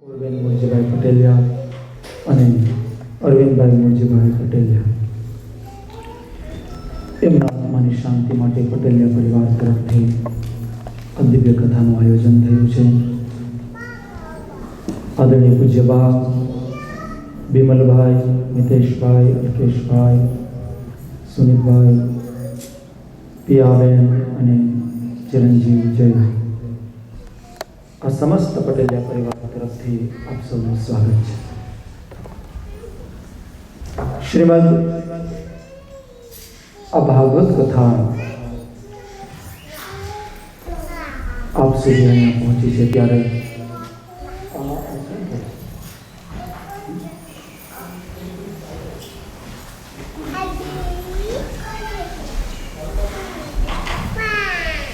બેન મોરજીભાઈ પટેલિયા અને અરવિંદભાઈ મોરજીભાઈ પટેલિયા એમના આત્માની શાંતિ માટે પટેલિયા પરિવાર તરફથી આ દિવ્ય કથાનું આયોજન થયું છે. આદરણીય પૂજ્ય બા બિમલભાઈ, મિતેશભાઈ, અલ્કેશભાઈ, સુનિતભાઈ, પિયાબેન અને ચિરંજીવ જય, આ સમસ્ત પટેલિયા પરિવાર તરફથી આપ સૌનું સ્વાગત છે. શ્રીમદ આ ભાગવત કથા આપ સુધી અહીંયા પહોંચી છે ત્યારે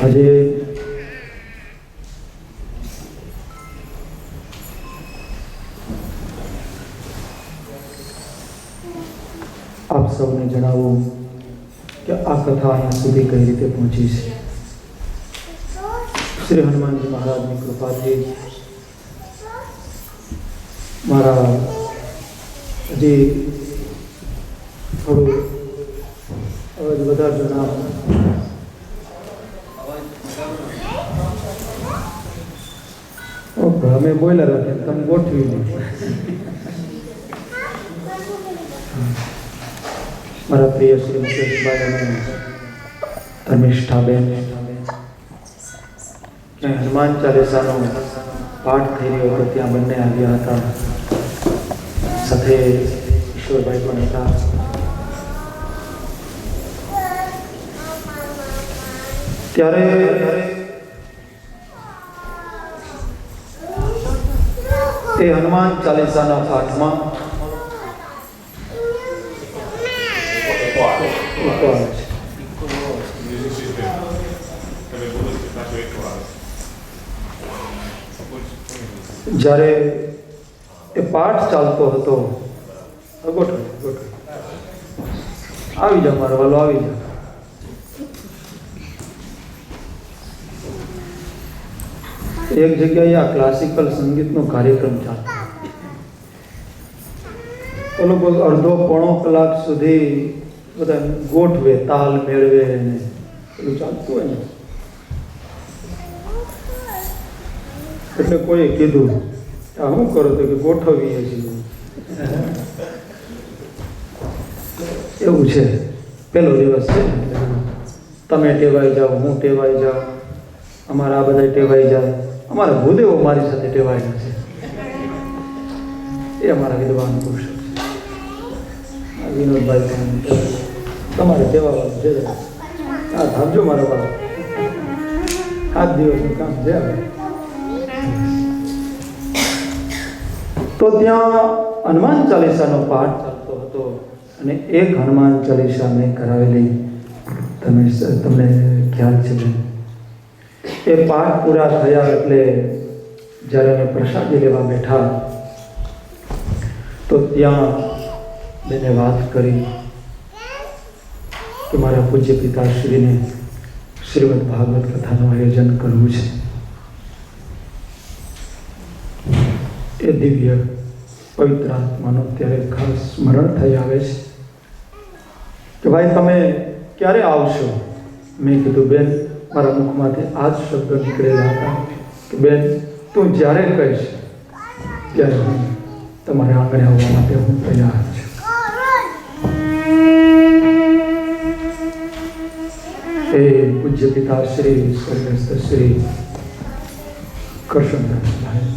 આજે આપ સૌને જણાવું કે આ કથા અહીંયા સુધી કઈ રીતે પહોંચી છે. શ્રી હનુમાનજી મહારાજની કૃપાથી મારા હજી થોડું અવાજ વધારે જણાવ. અમે બોઈલર રાખીએ, તમે ગોઠવી નહીં. મારા પ્રિય શ્રી મુકેશભાઈ અને ધર્મિષ્ઠાબેન ક્યાંય હનુમાન ચાલીસાનો પાઠ થઈ રહ્યો હતો ત્યાં બંને આવ્યા હતા. સાથે ઈશ્વરભાઈ પણ હતા. ત્યારે એ હનુમાન ચાલીસાના પાઠમાં જ્યારે એ પાઠ ચાલતો હતો, આવી જાઓ મારો વાલો, આવી જાઓ. એક જગ્યાએ આ ક્લાસિકલ સંગીતનો કાર્યક્રમ ચાલતો. એ લોકો અડધો પોણો કલાક સુધી બધા ગોઠવે, તાલ મેળવે ને એવું ચાલતું હોય ને. એટલે કોઈ કીધું આ શું કરો તો કે ગોઠવીએ છીએ. એવું છે, પહેલો દિવસ છે. તમે ટેવાઈ જાઓ, હું ટેવાઈ જાઉં, અમારા આ બધા ટેવાઈ જાય. અમારા ભૂદેવો મારી સાથે ટેવાયેલા છે. એ અમારા વિદ્વાન પુરુષો છે. વિનોદભાઈ પણ તમારે ટેવાવાનું છે. આ ભાગજો મારા બાપ, 7 દિવસનું કામ છે. તો ત્યાં હનુમાન ચાલીસાનો પાઠ ચાલતો હતો અને એક હનુમાન ચાલીસા મેં કરાવેલી, તમને ખ્યાલ છે. એ પાઠ પૂરા થયા એટલે જ્યારે અમે પ્રસાદી લેવા બેઠા તો ત્યાં બેને વાત કરી કે મારા પૂજ્ય પિતાશ્રીને શ્રીમદ ભાગવત કથાનું આયોજન કરવું છે. એ દિવ્ય પવિત્ર આત્માનો ત્યારે ખાસ સ્મરણ થઈ આવે છે કે ભાઈ તમે ક્યારે આવશો? મેં કીધું બેન, મારા મુખમાંથી આ જ શબ્દ નીકળેલા હતા કે બેન તું જ્યારે કહીશ ત્યારે હું તમારે આંગણે આવવા માટે હું તૈયાર છું. એ પૂજ્ય પિતા શ્રી સ્વર્ગસ્થ શ્રી કરશનદાસભાઈ,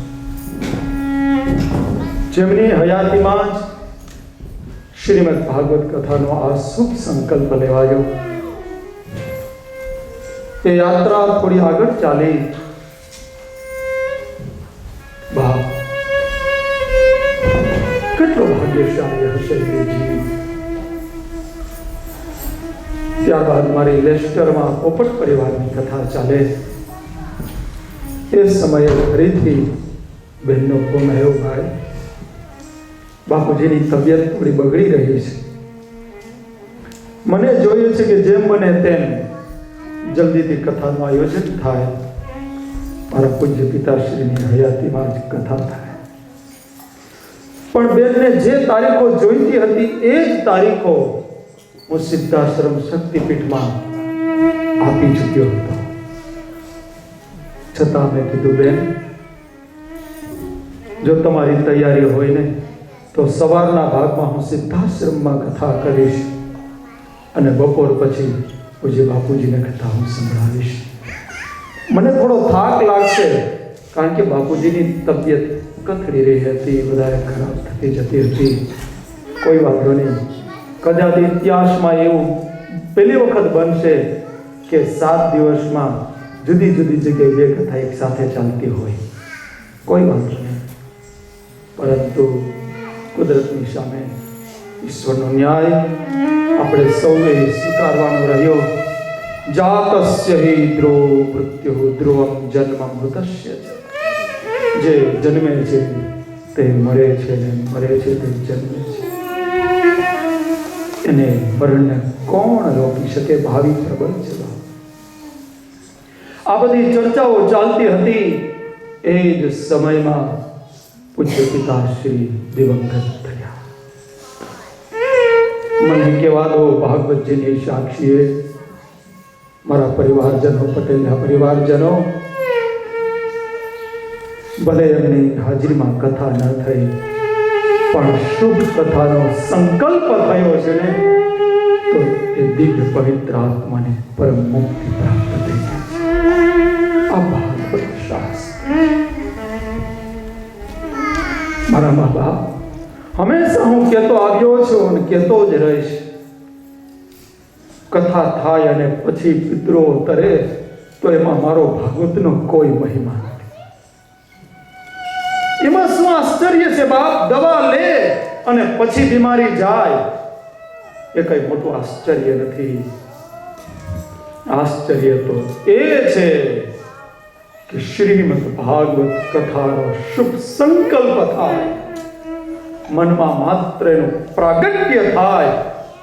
જેમની હયાતીમાં જ શ્રીમદ ભાગવત કથાનો આ શુભ સંકલ્પ લેવાયો. એ યાત્રા થોડી આગળ ચાલી. બાપ કેટલો ભાગ્યશાળી હશે એ જીવ. ત્યારબાદ મારી લેસ્ટરમાં પોપટ પરિવારની કથા ચાલે. એ સમયે ફરીથી બહેનનો ફોન આવ્યો, ભાઈ બાપુજીની તબિયત થોડી બગડી રહી છે. મને જોઈએ છે કે જેમ બને તેમ જલ્દીથી કથાનું આયોજન થાય. મારા પૂજ્ય પિતાશ્રીની હયાતીમાં જ કથા થાય. પણ બેનને જે તારીખો જોઈતી હતી એ જ તારીખો હું સિદ્ધાશ્રમ શક્તિપીઠમાં આપી ચૂક્યો હતો. છતાં મેં કીધું, બેન, જો તમારી તૈયારી હોય ને તો સવારના ભાગમાં હું સિદ્ધાશ્રમમાં કથા કરીશ અને બપોર પછી પૂજ્ય બાપુજીને કથા હું સંભળાવીશ. મને થોડો થાક લાગશે, કારણ કે બાપુજીની તબિયત કથળી રહી હતી, વધારે ખરાબ થતી જતી હતી. કોઈ વાંધો નહીં, કદાચ ઇતિહાસમાં એવું પહેલી વખત બનશે કે 7 દિવસમાં જુદી જુદી જગ્યાએ 2 કથા એક સાથે ચાલતી હોય. કોઈ વાંધો નહીં, પરંતુ કુદરતની સામે ઈશ્વરનો ન્યાય આપણે સૌએ સ્વીકારવાનો રહ્યો. જાતસ્ય હિ ધ્રુવ મૃત્યુ ધ્રુવમ જન્મ મૃતસ્ય ચ. જે જન્મે છે તે મરે છે, ને મરે છે તે જન્મે છે. એને મરણને કોણ રોકી શકે? ભાવિ પ્રબળ છે. આ બધી ચર્ચાઓ ચાલતી હતી. એ જ સમયમાં પૂજ્ય પિતાશ્રી દિવંગત થયા. મને કહેવા દો, ભાગવતજીની સાક્ષીએ, મારા પરિવારજનો, પટેલના પરિવારજનો, ભલે એમની હાજરીમાં કથા ન થઈ, પણ શુભ કથાનો સંકલ્પ થયો છે ને, તો એ દિવ્ય પવિત્ર આત્માને પરમ મુક્તિ પ્રાપ્ત થઈ છે. આ ભાગવત શાસ્ત્ર. મારા મા બાપ, હંમેશા હું કહેતો આવ્યો છું અને કહેતો જ રહીશ, કથા થાય અને પછી પિતરો તરે તો એમાં મારો ભાગવતનો કોઈ મહિમા નથી. એમાં શું આશ્ચર્ય છે બાપ? દવા લે અને પછી બીમારી જાય, એ કઈ મોટું આશ્ચર્ય નથી. આશ્ચર્ય તો એ છે કે શ્રીમદ ભાગવત કથાનો શુભ સંકલ્પ થાય, મનમાં માત્ર એનું પ્રાગટ્ય થાય,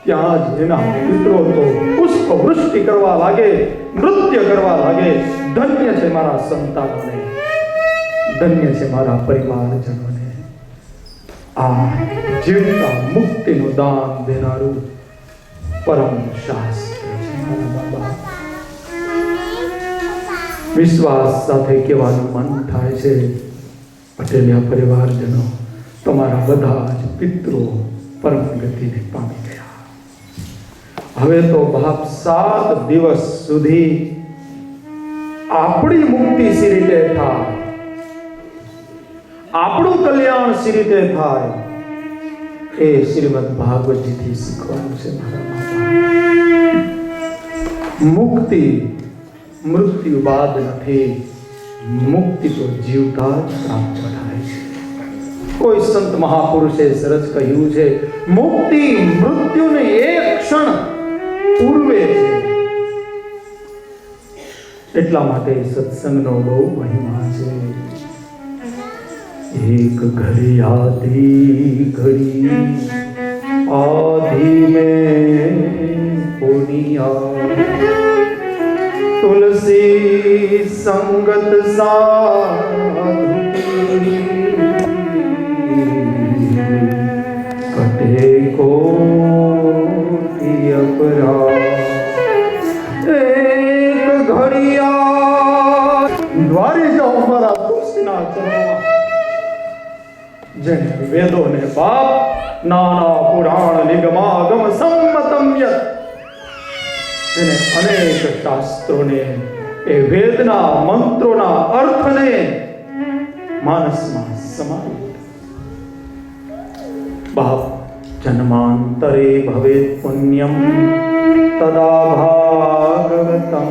ત્યાં જ એના મિત્રો તો પુષ્પ વૃષ્ટિ કરવા લાગે, નૃત્ય કરવા લાગે. ધન્ય છે મારા સંતાનોને, ધન્ય છે મારા પરિવારજનોને. આ જીવતા મુક્તિનું દાન દેનારું પરમ શાસ્ત્ર છે મારા બાબા. વિશ્વાસ સાથે કહેવાનું મન થાય છે, પટેલિયા પરિવારજનો, તમારા બધા જ પિતરો પરમ ગતિને પામી ગયા. હવે તો બાપ 7 દિવસ સુધી આપણી મુક્તિ સી રીતે થાય, આપણું કલ્યાણ સી રીતે થાય, એ શ્રીમદ ભાગવતજીથી શીખવાનું છે મારા બાપા. મુક્તિ મૃત્યુ બાદ નથી, મુક્તિ તો જીવતા જ પ્રાપ્ત થાય છે. કોઈ સંત મહાપુરુષે સરસ કહ્યું છે, મુક્તિ મૃત્યુને એક ક્ષણ પૂર્વે છે. એટલા માટે સત્સંગનો બહુ મહિમા છે. એક ઘડી આધી ઘડી આધી में पुनिया तुलसी संगत साधु कटे को अपराध एक घड़िया द्वारे जाओ मारा तुलसीना चरणों જેને વેદોને બાપ નાના પુરાણ નિગમાગમ સંમતમ યત, જેને અનેક શાસ્ત્રોને એ વેદના મંત્રોના અર્થને માનસમાં સમાવી. બાપ જન્માંતરે ભવેત પુણ્યમ તદા ભાગવતમ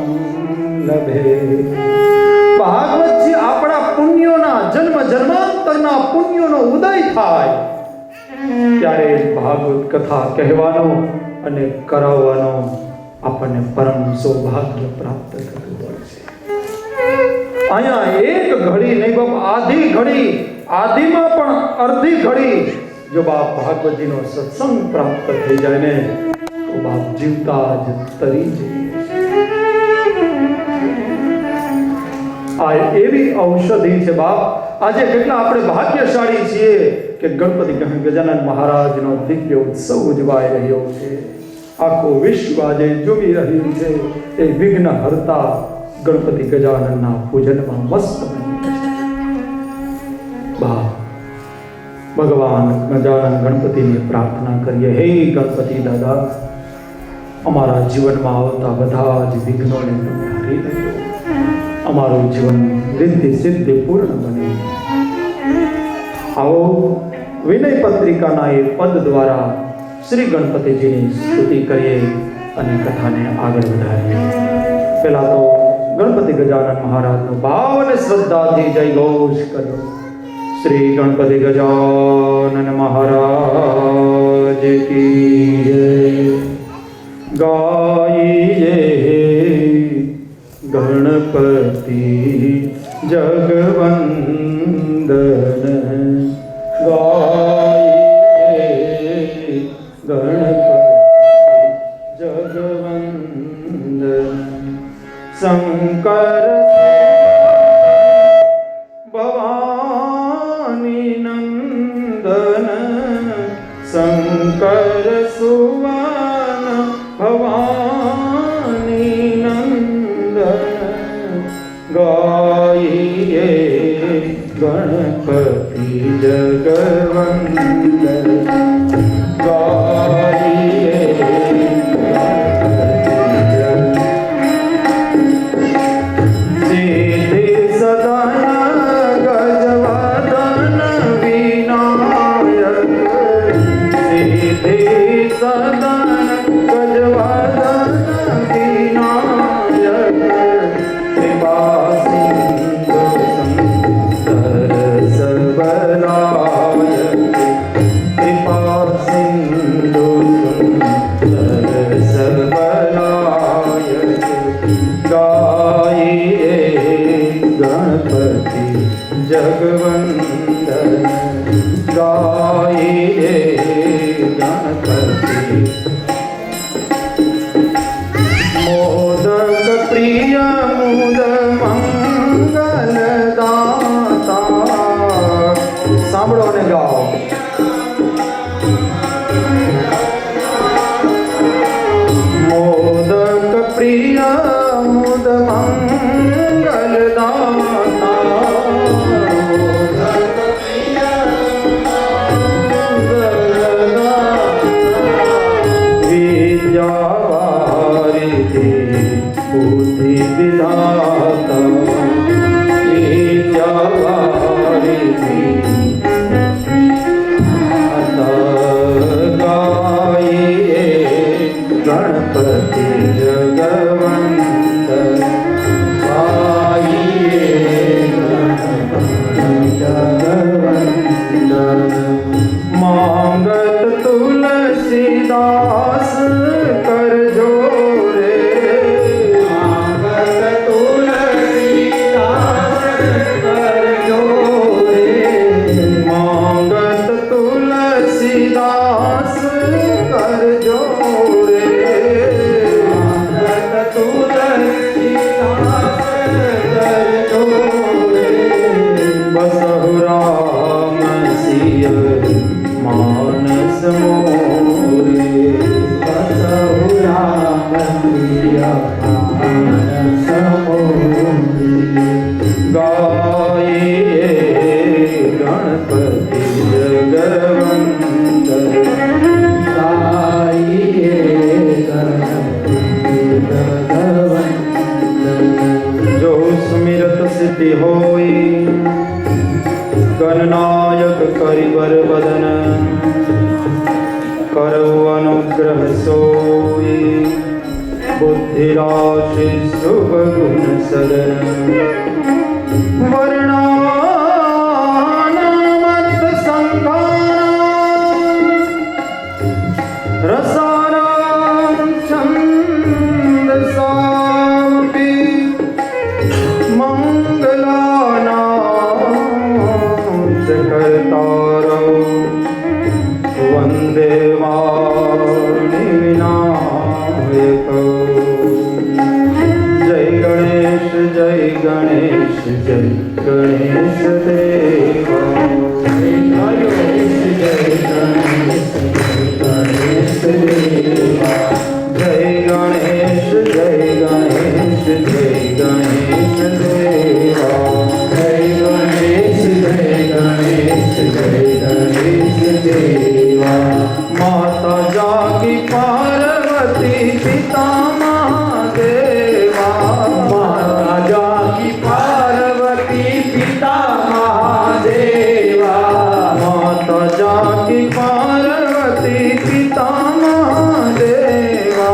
લભે. ભાગવતજી આપણા પુણ્યોના જન્મ જન્માંતરના પુણ્યોનો ઉદય થાય ત્યારે ભાગવત કથા કહેવાનો અને કરાવવાનો આપણને પરમ સૌભાગ્ય પ્રાપ્ત થતું હોય છે. અહીંયા એક ઘડી નહીં બાપ, આધી ઘડી, આધીમાં પણ અડધી ઘડી જો બાપ ભાગવતજીનો સત્સંગ પ્રાપ્ત થઈ જાય ને તો બાપ જીવતા જ તરી જઈએ. આ એવી ઔષધિ છે બાપ, આજે કેટલા આપણે ભાગ્યશાળી છીએ કે ગણપતિ ગજાનન મહારાજનો દિવ્ય ઉત્સવ ઉજવાઈ રહ્યો છે. આખો વિશ્વ આજે જોઈ રહ્યું છે એ વિઘ્ન હરતા ગણપતિ ગજાનનના પૂજનમાં મસ્ત બની છે. ભગવાન ગજાનન ગણપતિને પ્રાર્થના કરીએ, હે ગણપતિ દાદા, અમારા જીવનમાં આવતા બધા જ વિઘ્નોને તમે હરી લેજો. અમારું જીવન રિદ્ધિ સિદ્ધિ પૂર્ણ બને. આવો વિનય પત્રિકાના એ પદ દ્વારા શ્રી ગણપતિજીની સ્તુતિ કરીએ અને કથાને આગળ વધારીએ. પહેલા તો ગણપતિ ગજાનન મહારાજનો ભાવ અને શ્રદ્ધાથી જય ઘોષ કર્યો. શ્રી ગણપતિ ગજાનન મહારાજ કી જય. ગાઈએ ગણપતિ જગવંદન, ગાઈએ ગણપતિ જગવંદન. શંકર ભવાની નંદન, શંકર સુવન ભવાની નંદન, ગાઈએ ગણપતિ જગવંદન, ગાઈએ સિદ્ધિ સદન ગજવદન વિનાયક, સિદ્ધિ સદન ગજવદન વિનાયક, કૃપા સિંધુ સંતર સબલાયક, કૃપા સિંધુ સંતર સબલાયક, ગાઈએ ગણપતિ જગવંદન, ગાઈએ ગણપતિ. મોદક પ્રિય મુદ મંગલ દાતા, સાંભળો અને ગાઓ. મોદક પ્રિય મુદ મંગલ દાતા, વિદ્યાવારિધિ બુદ્ધિ વિધાતા, વિદ્યાવારિધિ ગાઈએ ગણપતિ જગવંદન, ગાઈએ ગણપતિ જગવંદન. માંગત તુલસીદાસ કરજો રે, માંગત તુલસીદાસ કરજો રે, માંગત તુલસીદાસ કરજો રે, માંગત તુલસીદાસ કરજો રે. બસહુ રામ સિય માનસ મોરે, બસહુ રામ સિય માનસ મોરે, ગાઈએ ગણપતિ જગવંદન, ગાઈએ ગણપતિ જગવંદન. જો સુમિરત સિદ્ધિ હોય, ગણનાયક કરિબર વદન, કરો અનુગ્રહ સોઈ, બુદ્ધિ રાશિ શુભ ગુણ સદન. વર્ણાનામર્થ સંકારામ, રસાનામ છંદસામપી, મંગલાનામ ચ કર્તારો, વંદે વાણી વિનાયક. જય ગણેશ જય ગણેશ જય ગણેશ દેવ. देवा। माता जागी पार्वती पिता महादेवा। माता जागी पार्वती पिता महादेवा। माता जागी पार्वती पिता महादेवा।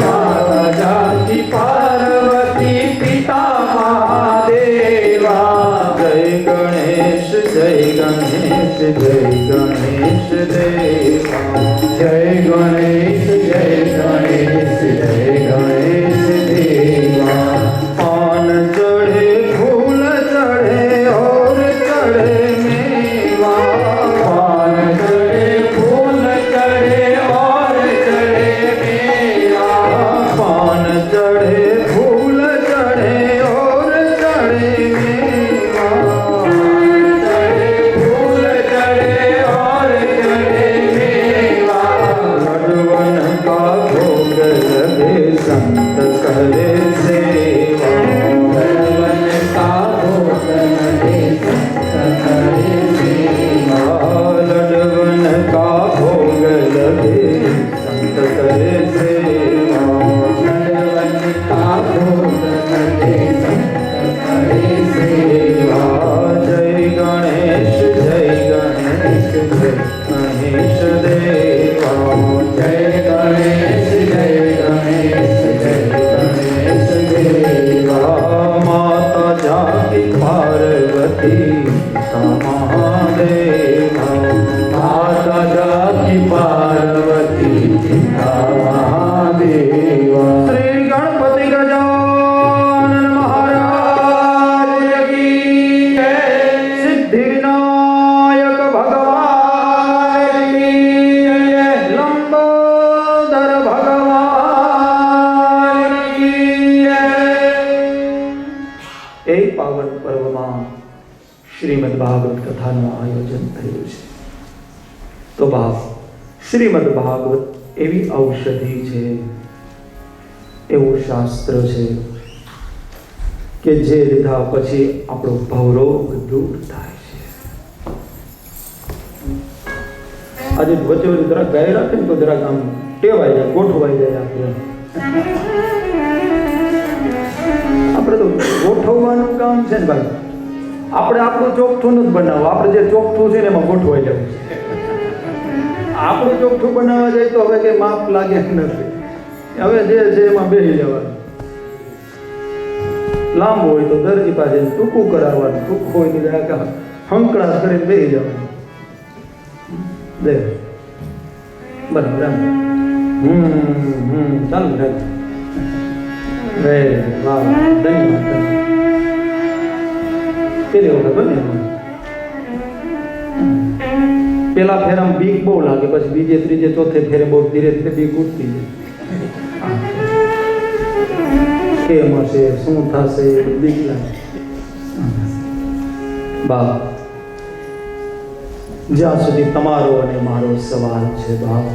माता जागी पार्वती पिता महादेवा। जय गणेश जय गणेश जय गणेश देवा। जय गणेश जय गणेश जय गणेश देवा। पान चढ़े फूल चढ़े और चढ़े मेवा। पान चढ़े फूल चढ़े और चढ़े मेवा। पान चढ़े फूल चढ़े और चढ़े मेवा। चढ़े फूल चढ़े और चढ़े मेवा। लडवन का भोग लगे संत करे सेवा। लडवन का भोग लगे संत करे सेवा। लडवन का भोग लगे संत करे सेवा। लडवन का भोग लगे संत करे सेवा। जय गणेश जय गणेश जय गणेश देवा। जय गणेश जय गणेश जय गणेश देवा। माता जागी पार्वती पिता महादेवा। माता जागी पार्वती पिता महादेवा। श्री गणपति गजानन महाराज की जय। सिद्धि विनायक भगवान की जय। लंबोदर भगवान की जय। એ પાવન પર્વમાં શ્રીમદ ભાગવત કથાનું આયોજન થયું છે. તો બાપ, શ્રીમદ ભાગવત એવી ઔષધિ છે, એવું શાસ્ત્ર છે કે જે લીધા પછી આપણો ભવરોગ દૂર થાય છે. આજે વચ્ચે વચ્ચે જરાક ગાય રાખે ને તો જરાક આમ ટેવાઈ જાય, ગોઠવાઈ જાય. આપણે તો ગોઠવવાનું કામ છે ને ભાઈ. આપણે આપણું ચોખ્ઠું નથી બનાવવું, આપણે જે ચોખ્ઠું છે ને એમાં ગોઠવાઈ જવું છે. આપણું ચોખ્ઠું બનાવવા જાય તો હવે કંઈ માપ લાગે નથી. હવે જે છે એમાં બેસી જવાનું. લાંબુ હોય તો દરજી પાસે ટૂંકું કરાવવાનું, ટૂંકું હોય તો જરાક હંકડાશ કરીને બેસી જવાનું. દે બરાબર એમ. ચાલુ રાખ. વાહ, ધન્યવાદ. પેલી વખત બને પેલા ફેરામાં બીક બહુ લાગે, પછી બીજે ત્રીજે ચોથે ફેરે બહુ ધીરે ધીરે બીક ઉઠતી જાય. કેમ હશે, શું થશે, બીક લાગે. બાપ, જ્યાં સુધી તમારો અને મારો સવાલ છે બાપ,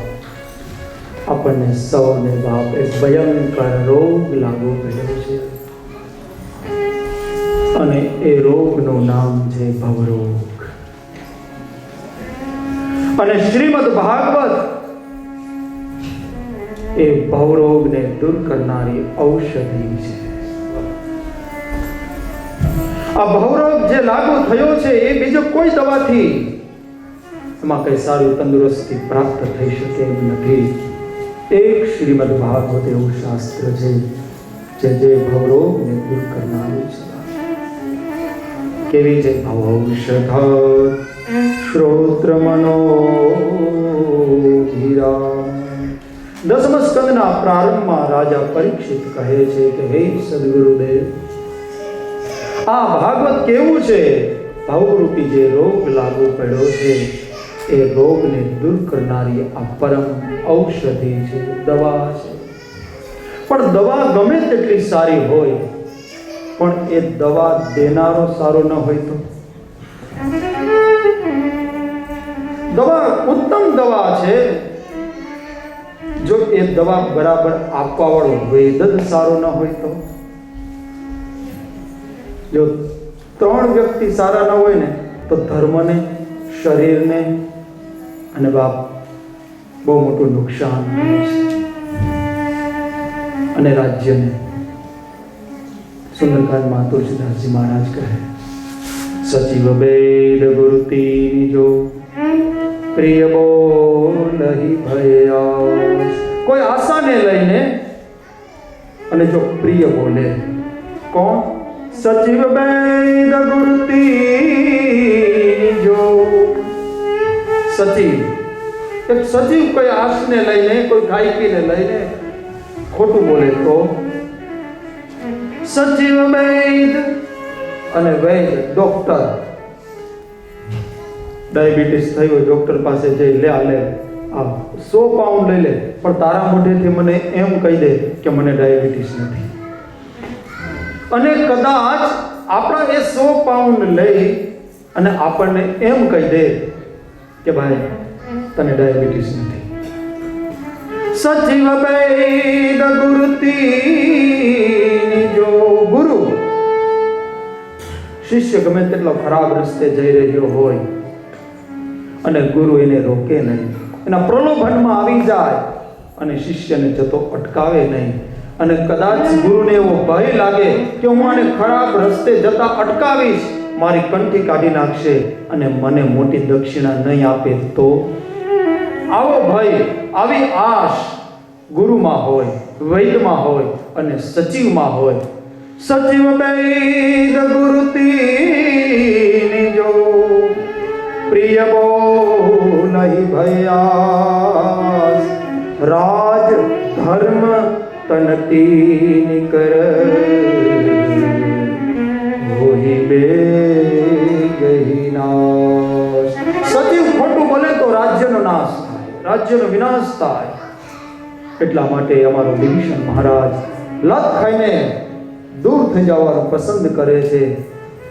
આપણને સૌને બાપ એક ભયંકર રોગ લાગુ પડ્યો છે અને એ રોગનું નામ છે ભવરોગ. અને શ્રીમદ ભાગવત એ ભવરોગને દૂર કરનારી ઔષધિ છે. આ ભવરોગ જે લાગુ થયો છે એ બીજો કોઈ દવાથી એમાં કઈ સારું તંદુરસ્તી પ્રાપ્ત થઈ શકે એમ નથી. એક શ્રીમદ ભાગવત એવું શાસ્ત્ર છે જે ભવરોગને દૂર કરનારું છે. કેવી છે? ભવૌષધ શ્રોત્ર મનોધીરા. દસમ સ્કંદના પ્રારંભમાં રાજા પરીક્ષિત કહે છે કે હે સદગુરુદેવ, આ ભાગવત કેવું છે? ભવરૂપી જે રોગ લાગુ પડ્યો છે એ રોગને દૂર કરનારી આ પરમ ઔષધિ છે, દવા છે. પણ દવા ગમે તેટલી સારી હોય, પણ એ દવા દેનારો સારો ન હોય તો? દવા ઉત્તમ દવા છે, જો એ દવા બરાબર આપવા વાળો વૈદ જ સારો ન હોય તો? જો 3 વ્યક્તિ સારા ન હોય ને તો ધર્મને, શરીરને અને બાપ બહુ મોટું નુકસાન થયું છે અને રાજ્યને સુંદરકાંડમાં તુલસીદાસજી મહારાજ કહે સચિવ વેદ ગુરુતિ જો પ્રિય બોલહી ભયા કોઈ આશાને લઈને અને જો પ્રિય બોલે કોણ સચિવ વેદ ગુરુતિ જો સચિવ એક સચિવ કોઈ આશને લઈને કોઈ ગાયકીને લઈને ખોટું બોલે તો સચિવ વૈદ અને વૈદ ડોક્ટર ડાયાબિટીસ થઈ હોય ડોક્ટર પાસે જઈ લે આ 100 પાઉન્ડ લઈ લે પણ તારા મોઢેથી મને એમ કહી દે કે મને ડાયાબિટીસ નથી અને કદાચ આપણા એ 100 પાઉન્ડ લઈ અને આપણને એમ કહી દે કે ભાઈ તને ડાયાબિટીસ નથી સચિવ વૈદ ગુરુતિ જો ગુરુ શિષ્ય ગમે તેટલો ખરાબ રસ્તે જઈ રહ્યો હોય અને ગુરુ એને રોકે નહીં એના પ્રલોભનમાં આવી જાય અને શિષ્યને જતો અટકાવે નહીં અને કદાચ ગુરુને એવો ભય લાગે કે હું આને ખરાબ રસ્તે જતા અટકાવીશ મારી કંઠી કાઢી નાખશે અને મને મોટી દક્ષિણા નહીં આપે તો આવો ભય આવી આશ ગુરુમાં હોય વૈદમાં હોય અને સચિવમાં હોય સચિવ વૈદ ગુરુતિ જો પ્રિય બોલહી ભયા રાજ ધર્મ તનતી કર હોઈ બે ગઈ નાશ સચિવ ખોટું બોલે તો રાજ્યનો નાશ થાય રાજ્યનો વિનાશ થાય એટલા માટે અમારો વિભીષણ મહારાજ લત ખાઈને દૂર થઈ જવાનું પસંદ કરે છે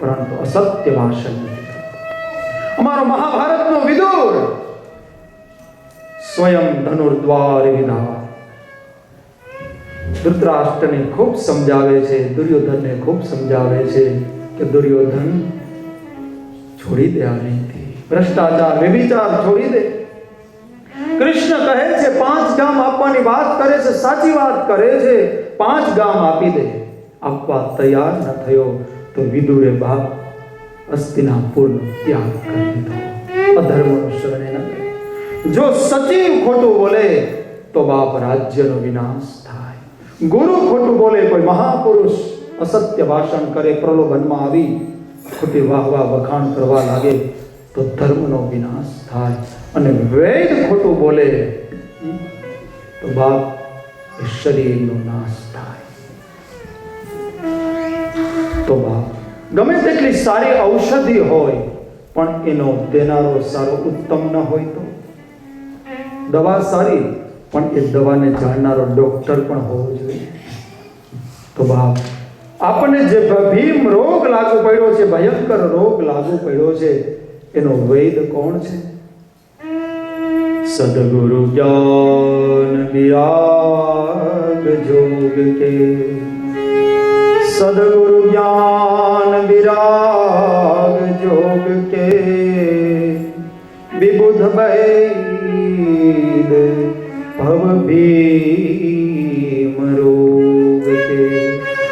પરંતુ અસત્ય ભાષણ નથી કરતો અમારો મહાભારતનો વિદુર સ્વયં ધનુર્દ્વાર વિધા ધૃતરાષ્ટ્રને ખૂબ સમજાવે છે દુર્યોધનને ખૂબ સમજાવે છે કે દુર્યોધન છોડી દે આ નીતિ ભ્રષ્ટાચાર વ્યભિચાર છોડી દે કૃષ્ણ કહે છે 5 ગામ આપવાની વાત કરે છે સાચી વાત કરે છે 5 ગામ આપી દે આપવા તૈયાર ન થયો તો વિદુરે બાપ હસ્તિનાપુરનો ત્યાગ કરી દીધો અધર્મનો શરણે ન ગયો જો સચિવ ખોટું બોલે તો બાપ રાજ્યનો વિનાશ થાય ગુરુ ખોટું બોલે કોઈ મહાપુરુષ અસત્ય ભાષણ કરે પ્રલોભનમાં આવી ખોટી વાહવા વખાણ કરવા લાગે તો ધર્મનો વિનાશ થાય અને વેદ ખોટું બોલે તો બાપ એ શરીરનો નાશ થાય તો બાપ ગમે તેટલી સારી ઔષધિ હોય પણ એનો દેનારો સારો ઉત્તમ ન હોય તો દવા સારી પણ એ દવાને જાણનારો ડોક્ટર પણ હોવો જોઈએ તો બાપ આપણને જે ભીમ રોગ લાગુ પડ્યો છે ભયંકર રોગ લાગુ પડ્યો છે એનો વૈદ કોણ છે સદગુરુ જ્ઞાન વિરાગ જોગ કે સદગુરુ જ્ઞાન વિરાગ જોગ કે વિબુધ વૈદ ભવ ભીમ રોગ કે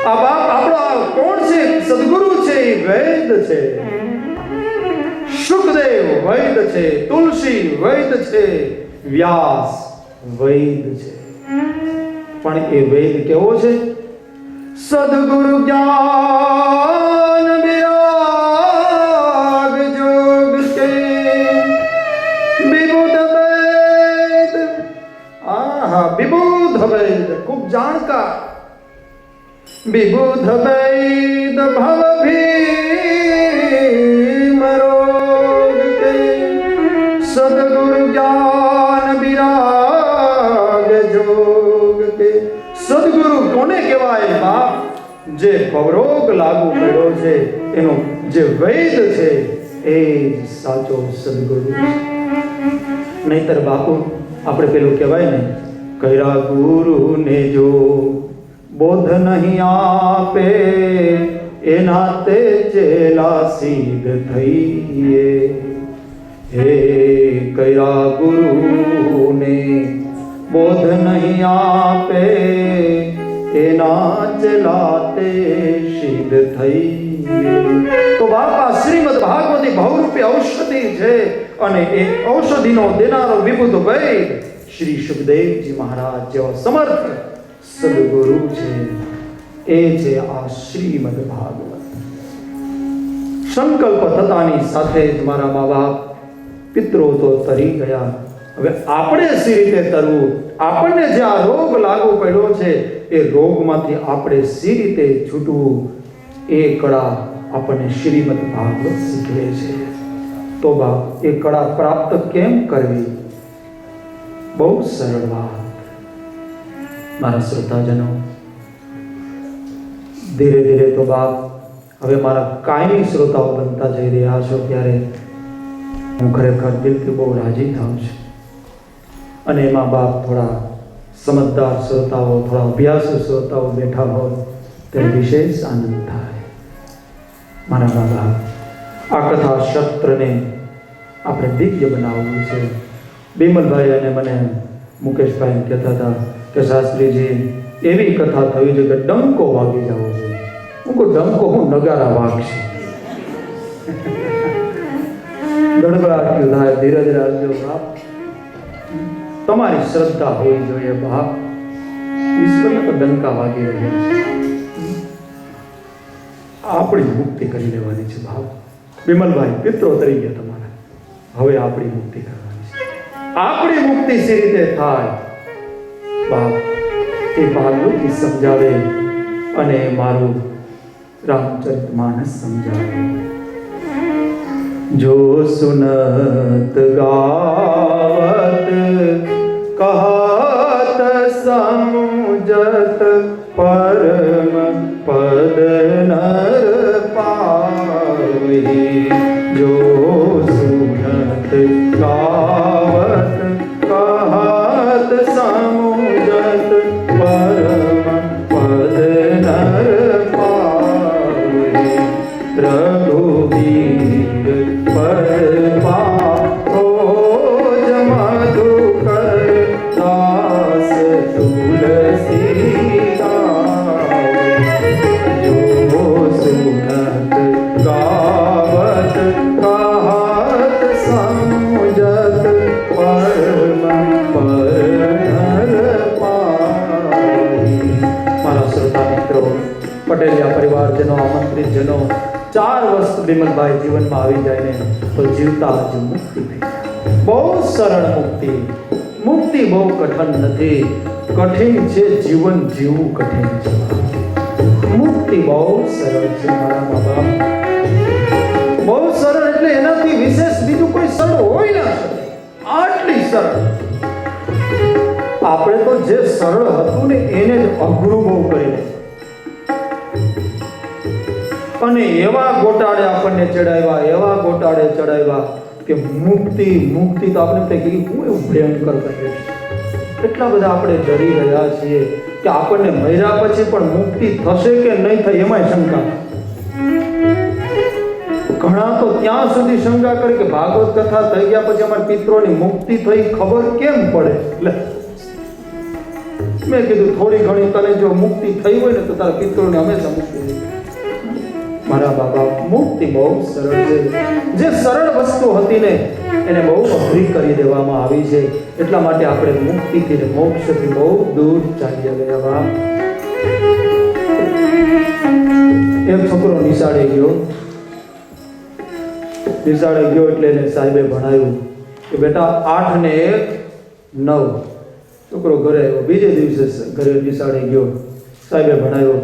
આ બાપ આપણો કોણ છે સદગુરુ છે વૈદ છે શુકદેવ વૈદ છે તુલસી વૈદ છે વ્યાસ વૈદ છે પણ એ વૈદ કેવો છે સદગુરુ જ્ઞાન વિરાગ જોગ કે વિબુધ વૈદ વિબુધ વૈદ ખૂબ જાણકાર વિબુધ વૈદ ભવ ભીમ રોગ કે સદગુરુ જ્ઞાન વિરાગ જોગ કે સદગુરુ કોને કહેવાય બાપ જે ભવરોગ લાગુ પડ્યો છે એનો જે વૈદ છે એ જ સાચો સદગુરુ છે નહીતર બાપુ આપણે પેલું કહેવાય ને કર્યા ગુરુને જો બોધ નહીં આપે એના તે ચેલા સિદ્ધ થઈએ હે કયા ગુરુને બોધ નહીં આપે, એના ચલાતે સિદ્ધ થઈ. તો બાપા શ્રીમદ ભાગવતી બહુરૂપી ઔષધિ છે, અને એ ઔષધિનો દેનારો વિભૂત વૈદ શ્રી સુખદેવજી મહારાજ જેવા સમર્થ સદગુરુ છે. એ છે આ શ્રીમદ ભાગવત. સંકલ્પ થતાની સાથે જ મારા મા બાપ પિતરો તો તરી ગયા. હવે આપણે સી રીતે તરવું, આપણને જે આ રોગ લાગુ પડ્યો છે એ રોગમાંથી આપણે સી રીતે છૂટવું, એ કળા આપણને શ્રીમદ ભાગવત શીખવે છે. તો બાપ એ કળા પ્રાપ્ત કેમ કરવી? બહુ સરળ વાત. મારા શ્રોતાજનો, ધીરે ધીરે તો બાપ હવે મારા કાયમી શ્રોતાઓ બનતા જઈ રહ્યા છો, ત્યારે હું ખરેખર દિલથી બહુ રાજી થાઉં છું. અને એમાં બાપ થોડા સમજદાર શ્રોતાઓ, થોડા અભ્યાસુ શ્રોતાઓ બેઠા હોય તે વિશેષ આનંદ થાય. મારા બાબા, આ કથા ક્ષેત્રને આપણે દિવ્ય બનાવવું છે. બિમલભાઈ અને મને મુકેશભાઈ કહેતા હતા કે શાસ્ત્રીજી એવી કથા થવી છે કે ડંકો વાગી જવો છે. હું કહું ડંકો હું નગારા વાગશે. ગડબડાટ થાય, ધીરજ રાખજો બાપ. તમારી શ્રદ્ધા હોવી જોઈએ બાપ. ઈશ્વરને તો ડંકા વાગી રહ્યા છે. આપણી મુક્તિ કરી લેવાની છે બાપ. બિમલભાઈ પિત્રો તરી ગયા તમારા, હવે આપણી મુક્તિ કરવાની છે. આપણી મુક્તિ સી રીતે થાય બાપ, એ ભાગવતી સમજાવે અને મારું રામચરિતમાનસ સમજાવે. જો સુનત ગાવત કહત સમજત પરમ પદ નર પાવી. જો સુનત ગાવત કહત સમજત પરમ પદ નર પાવી. રઘુવીર પર પાથો જ મધુકર દાસ તુલસી જો સુનત ગાવત કહત સમજત પરમ પદ પાવી. મારા શ્રોતા મિત્રો, પટેલિયા પરિવારજનો, આમંત્રિત જનો, 4 વર્ષ બિમલભાઈ જીવનમાં આવી જાય ને તો જીવતા જ મુક્તિ થઈ જાય. બહુ સરળ મુક્તિ. મુક્તિ બહુ કઠણ નથી, કઠિન છે જીવન જીવવું કઠિન છે. મુક્તિ બહુ સરળ છે મારા મા બાપ. બહુ સરળ એટલે એનાથી વિશેષ બીજું કોઈ સરળ હોય ના શકે. આટલી સરળ. આપણે તો જે સરળ હતું ને એને જ અઘરું બહુ કરીને અને એવા ગોટાળે આપણને ચડાવ્યા, એવા ગોટાળે ચડાવ્યા કે મુક્તિ મુક્તિ તો આપણે તે કીધું હું એવું ભયંકર કહીએ. એટલા બધા આપણે ડરી રહ્યા છીએ કે આપણને મર્યા પછી પણ મુક્તિ થશે કે નહીં થાય એમાંય શંકા. ઘણા તો ત્યાં સુધી શંકા કરી કે ભાગવત કથા થઈ ગયા પછી અમારા પિત્રોની મુક્તિ થઈ ખબર કેમ પડે. મેં કીધું થોડી ઘણી તને જો મુક્તિ થઈ હોય ને તો તારા પિત્રોને હંમેશા મુક્તિ થઈ. મારા બાબા, મુક્તિ બહુ સરળ છે. જે સરળ વસ્તુ હતી ને એને બહુ અઘરી કરી દેવામાં આવી છે. એટલા માટે આપણે મુક્તિથી ને મોક્ષથી બહુ દૂર ચાલ્યા ગયા બાપ. એક છોકરો નિશાળે ગયો એટલે એને સાહેબે ભણાવ્યું કે બેટા 8 ને 1 9. છોકરો ઘરે આવ્યો. બીજે દિવસે ઘરે નિશાળે ગયો, સાહેબે ભણાવ્યો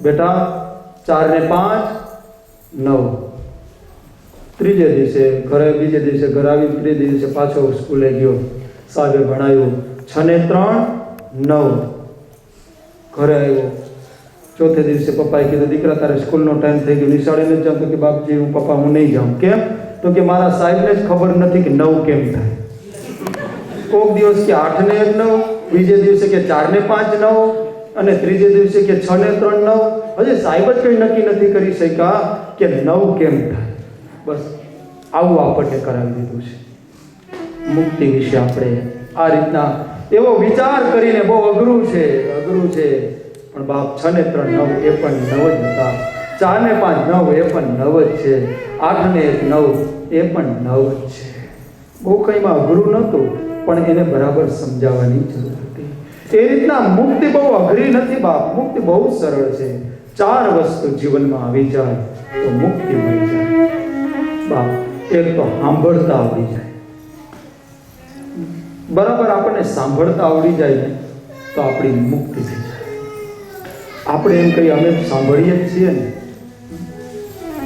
બેટા 4 ને 5 9. ત્રીજે દિવસે ઘરે, બીજે દિવસે ઘરે આવી, ત્રીજે દિવસે પાછો સ્કૂલે ગયો, સાહેબે ભણાવ્યું 6 ને 3 9. ઘરે આવ્યો. ચોથે દિવસે પપ્પાએ કીધું દીકરા તારે સ્કૂલનો ટાઈમ થઈ ગયો, નિશાળે નથી જાઉં. તો કે બાપજી હું પપ્પા હું નહીં જાઉં. કેમ? તો કે મારા સાહેબને જ ખબર નથી કે 9 કેમ થાય. કોઈક દિવસ કે 8 ને 1 9, બીજે દિવસે કે 4 ને 5 9 અને ત્રીજે દિવસે કે 6 ને 3 9. હજી સાહેબ જ કંઈ નક્કી નથી કરી શક્યા કે 9 કેમ થાય. બસ આવું આપણને કરાવી દીધું છે. મુક્તિ વિશે આપણે આ રીતના એવો વિચાર કરીને બહુ અઘરું છે પણ બાપ 6 ને 3 9 એ પણ 9 જ હતા, 4 ને 5 9 એ પણ 9 જ છે, 8 ને 1 9 એ પણ 9 જ છે. બહુ કંઈમાં અઘરું નહોતું પણ એને બરાબર સમજાવવાની જરૂર હતી. એ રીતના મુક્તિ બહુ અઘરી નથી બાપ, મુક્તિ બહુ સરળ છે. 4 વસ્તુ જીવનમાં આવી જાય તો મુક્તિ મળી જાય બાપ. એક તો સાંભળતા આવડી જાય, બરાબર આપણને સાંભળતા આવડી જાય ને તો આપણી મુક્તિ થઈ જાય. આપણે એમ કહીએ અમે સાંભળીએ જ છીએ ને,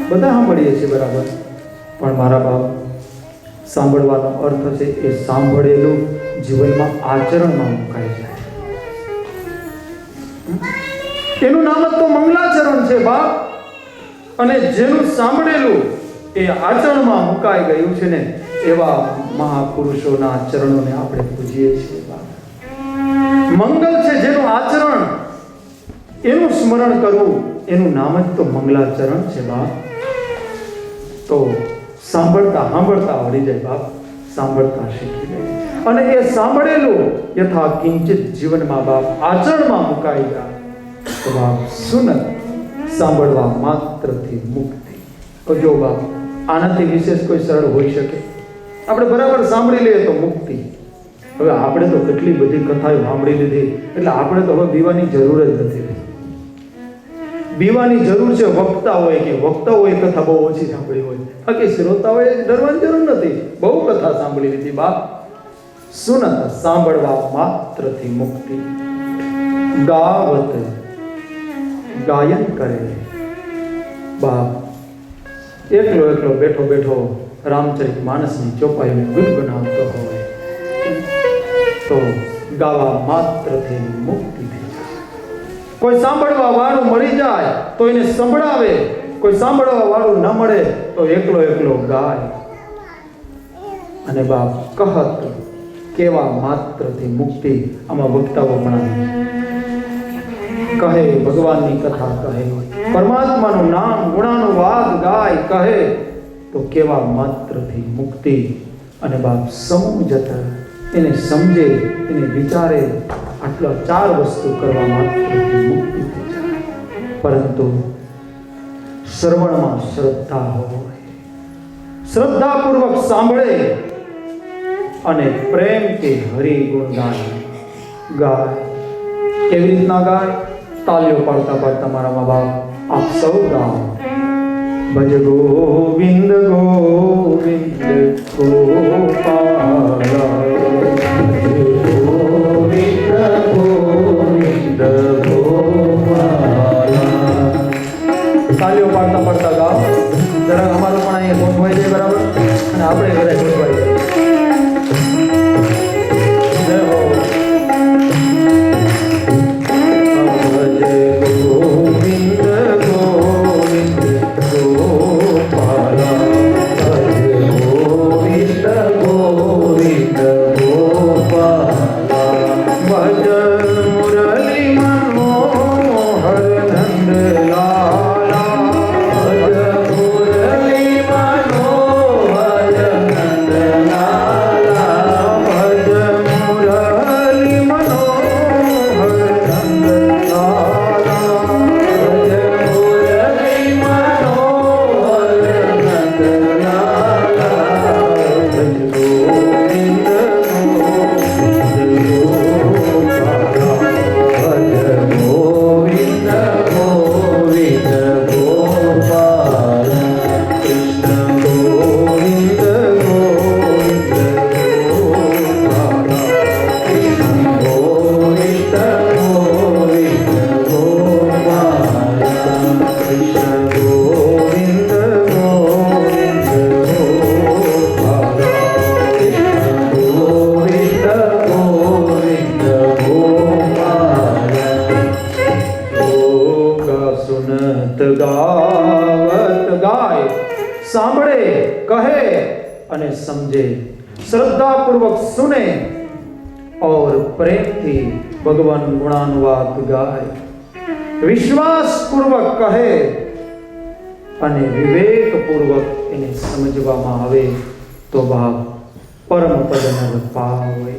બધા સાંભળીએ છીએ બરાબર, પણ મારા બાપ સાંભળવાનો અર્થ છે એ સાંભળેલું જીવનમાં આચરણમાં મુકાઈ જાય. એનું નામ જ તો મંગલાચરણ છે બાપ. અને જેનું સાંભળેલું એ આચરણમાં મુકાઈ ગયું છે ને એવા મહાપુરુષોના ચરણોને આપણે પૂજીએ છીએ બાપ. મંગલ છે જેનું આચરણ, એનું સ્મરણ કરવું, એનું નામ જ તો મંગલાચરણ છે બાપ. તો સાંભળતા આવડી જાય બાપ, સાંભળતા શીખી જાય. અને એ સાંભળેલું યથા કિંચિત જીવનમાં બાપ આચરણમાં મુકાઈ જાય તો બાપ સુનત સાંભળવા માત્રથી મુક્તિ. તો જો બાપ આનાથી વિશેષ કોઈ સરળ હોઈ શકે? આપણે બરાબર સાંભળી લઈએ તો મુક્તિ. હવે આપણે તો કેટલી બધી કથાઓ સાંભળી લીધી એટલે આપણે તો હવે બીવાની જરૂર જ નથી. બીવાની જરૂર છે વક્તાઓએ, કે વક્તાઓએ કથા બહુ ઓછી સાંભળી હોય, બાકી શ્રોતાઓએ ડરવાની જરૂર નથી. બહુ કથા સાંભળી લીધી બાપ. સુનત સાંભળવા માત્રથી મુક્તિ. ગાવત ગાયન કરે બાપ. એકલો બેઠો રામચરિત માનસની ચોપાઈને ગુનગુનાવતો હોય તો ગાવા માત્રથી મુક્તિ થઈ જાય. કોઈ સાંભળવા વાળું મળી જાય તો એને સંભળાવે, કોઈ સાંભળવા વાળું ન મળે તો એકલો ગાય. અને બાપ કહત કેવા માત્રથી મુક્તિ. આમાં વક્તાઓ પણ કહે, ભગવાનની કથા કહે, પરમાત્માનું નામ ગુણાનુવાદ ગાય કહે તો કેવા માત્રથી મુક્તિ. અને બાપ સમજત એને સમજે, એને વિચારે, આટલા 4 વસ્તુ કરવા માત્રથી મુક્તિ થઈ જાય. પરંતુ શ્રવણમાં શ્રદ્ધા હોય, શ્રદ્ધાપૂર્વક સાંભળે અને પ્રેમથી હરિ ગુણગાન ગાય. કેવી રીતના ગાય? તાલીઓ પાડતા મારા મા બાપ આપ સૌ ગાઓ. ભજ ગોવિંદ ગોવિંદ ગોપાલા, ગોવિંદ ગોવિંદ ગોપાલા. તાલીઓ પાડતા ગાઓ. જરા અમારું પણ અહીંયા ગોઠવાઈ જાય બરાબર, અને આપણે બધા ગોઠવાઈ જાય. જય હો. સાંભળે, કહે અને સમझे, श्रद्धापूर्वक सुने और प्रेम थी भगवान गुणानुवाद गाय, विश्वास पूर्वक कहे અને વિવેક પૂર્વક એને સમજવામાં આવે તો બાપ પરમ પદ નર પાવે,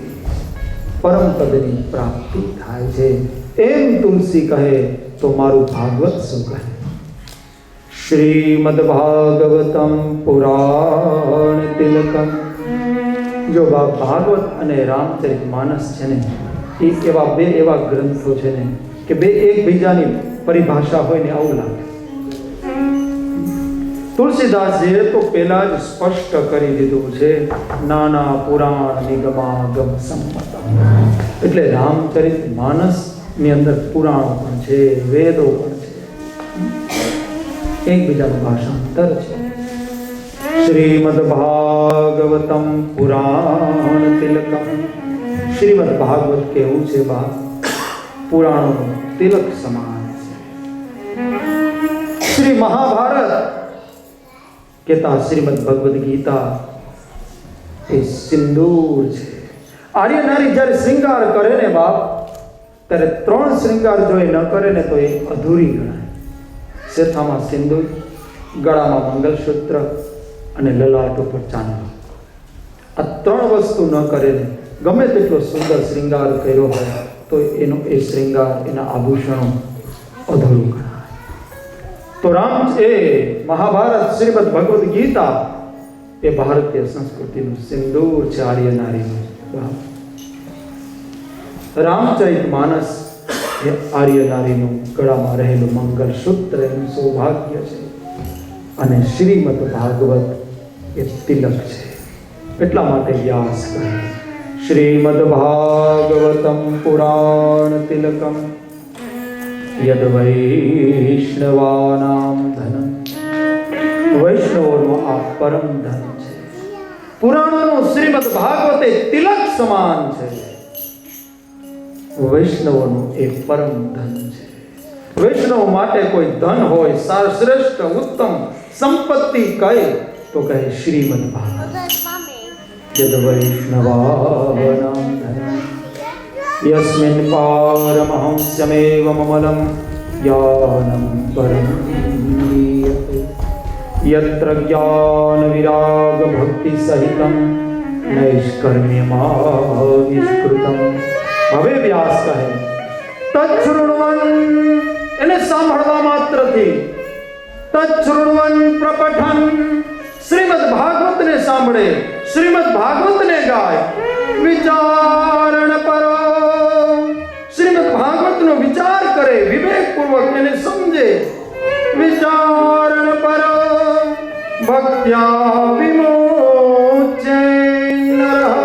પરમ પદની પ્રાપ્તિ થાય છે. એમ તુલસી કહે તો મારું ભાગવત શું કહે? શ્રીમદ ભાગવતમ પુરાણ તિલકમ. જો ભાગવત અને રામચરિત માનસ છે ને, એ એવા બે એવા ગ્રંથો છે ને કે બે એકબીજાની પરિભાષા હોય ને આવું લાગે. તુલસીદાસજીએ તો પહેલા જ સ્પષ્ટ કરી દીધું છે, નાના પુરાણ નિગમાગમ સંમત. એટલે રામચરિત માનસ ની અંદર પુરાણો પણ છે, વેદો પણ છે, એકબીજાનું ભાષાંતર છે. શ્રીમદ ભાગવતમ પુરાણ તિલકમ. શ્રીમદ ભાગવત કેવું છે બા? પુરાણોનું તિલક સમાન છે. શ્રી મહાભારત કેતા શ્રીમદ ભગવદ ગીતા એ સિંદૂર છે. આર્ય નારી જ્યારે શ્રૃંગાર કરે ને બાપ, ત્યારે 3 શ્રૃંગાર જો એ ન કરે ને તો એ અધૂરી ગણાય. શેથામાં સિંદૂર, ગળામાં મંગલસૂત્ર અને લલાટ ઉપર ચાંદલો. આ 3 વસ્તુ ન કરે ને, ગમે તેટલો સુંદર શ્રૃંગાર કર્યો હોય તો એનો એ શ્રૃંગાર, એના આભૂષણો અધૂરું ગણાય. તો રામ એ મહાભારત, શ્રીમદ ભગવદ ગીતા એ ભારતીય સંસ્કૃતિનું સિંદૂર છે, આર્ય નારીનું. રામચરિત માનસ એ આર્ય નારીનું ગળામાં રહેલું મંગલસૂત્ર, એનું સૌભાગ્ય છે. અને શ્રીમદ ભાગવત એ તિલક છે. એટલા માટે વ્યાસ કહે શ્રીમદ ભાગવતમ પુરાણ તિલકમ યદ વૈષ્ણવાનામ ધનમ. વૈષ્ણવોનું આ પરમ ધન છે. પુરાણોનું શ્રીમદ ભાગવત એ તિલક સમાન છે. વૈષ્ણવોનું એ પરમ ધન છે. વૈષ્ણવ માટે કોઈ ધન હોય, શ્રેષ્ઠ ઉત્તમ સંપત્તિ કહે તો કહે શ્રીમદ ભાગવત. યદ વૈષ્ણવાનામ ધનમ યસ્મિન પારમહંસ્યમેવ મમલમ જ્ઞાનમ પરમ ગીયતે યત્ર જ્ઞાન વિરાગ ભક્તિ સહિતમ નૈષ્કર્મ્યમાવિષ્કૃતમ. હવે વ્યાસ કહે તચ્છૃણવન, એને સાંભળવા માત્રથી, તચ્છૃણવન પ્રપઠન, શ્રીમદ ભાગવતને સાંભળે, શ્રીમદ ભાગવતને ગાય, વિચારણ પરો, શ્રીમદ ભાગવતનો વિચાર કરે, વિવેકપૂર્વક એને સમજે, વિચારણ પરો ભક્ત્યા વિમોચે નરઃ.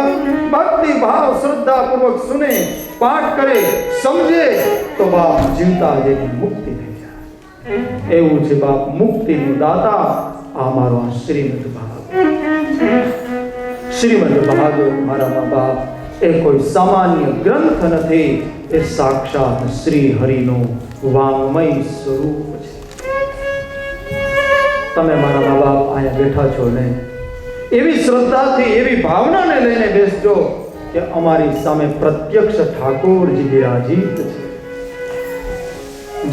ભક્તિ ભાવ શ્રદ્ધા પૂર્વક સુને, પાઠ કરે, સમજે તો બાપ જીવતા જેની મુક્તિ થઈ જાય. એવું છે બાપ મુક્તિનું દાતા આ મારો શ્રીમદ ભાગવત. શ્રીમદ ભાગવત મારા બાપ એ કોઈ સામાન્ય ગ્રંથ નથી, એ સાક્ષાત શ્રી હરિનું વાંગમય સ્વરૂપ છે. તમે મારા બાપ અહીંયા બેઠા છો ને, એવી શ્રદ્ધાથી, એવી ભાવનાને લઈને બેસજો કે અમારી સામે પ્રત્યક્ષ ઠાકોરજી બિરાજીત છે.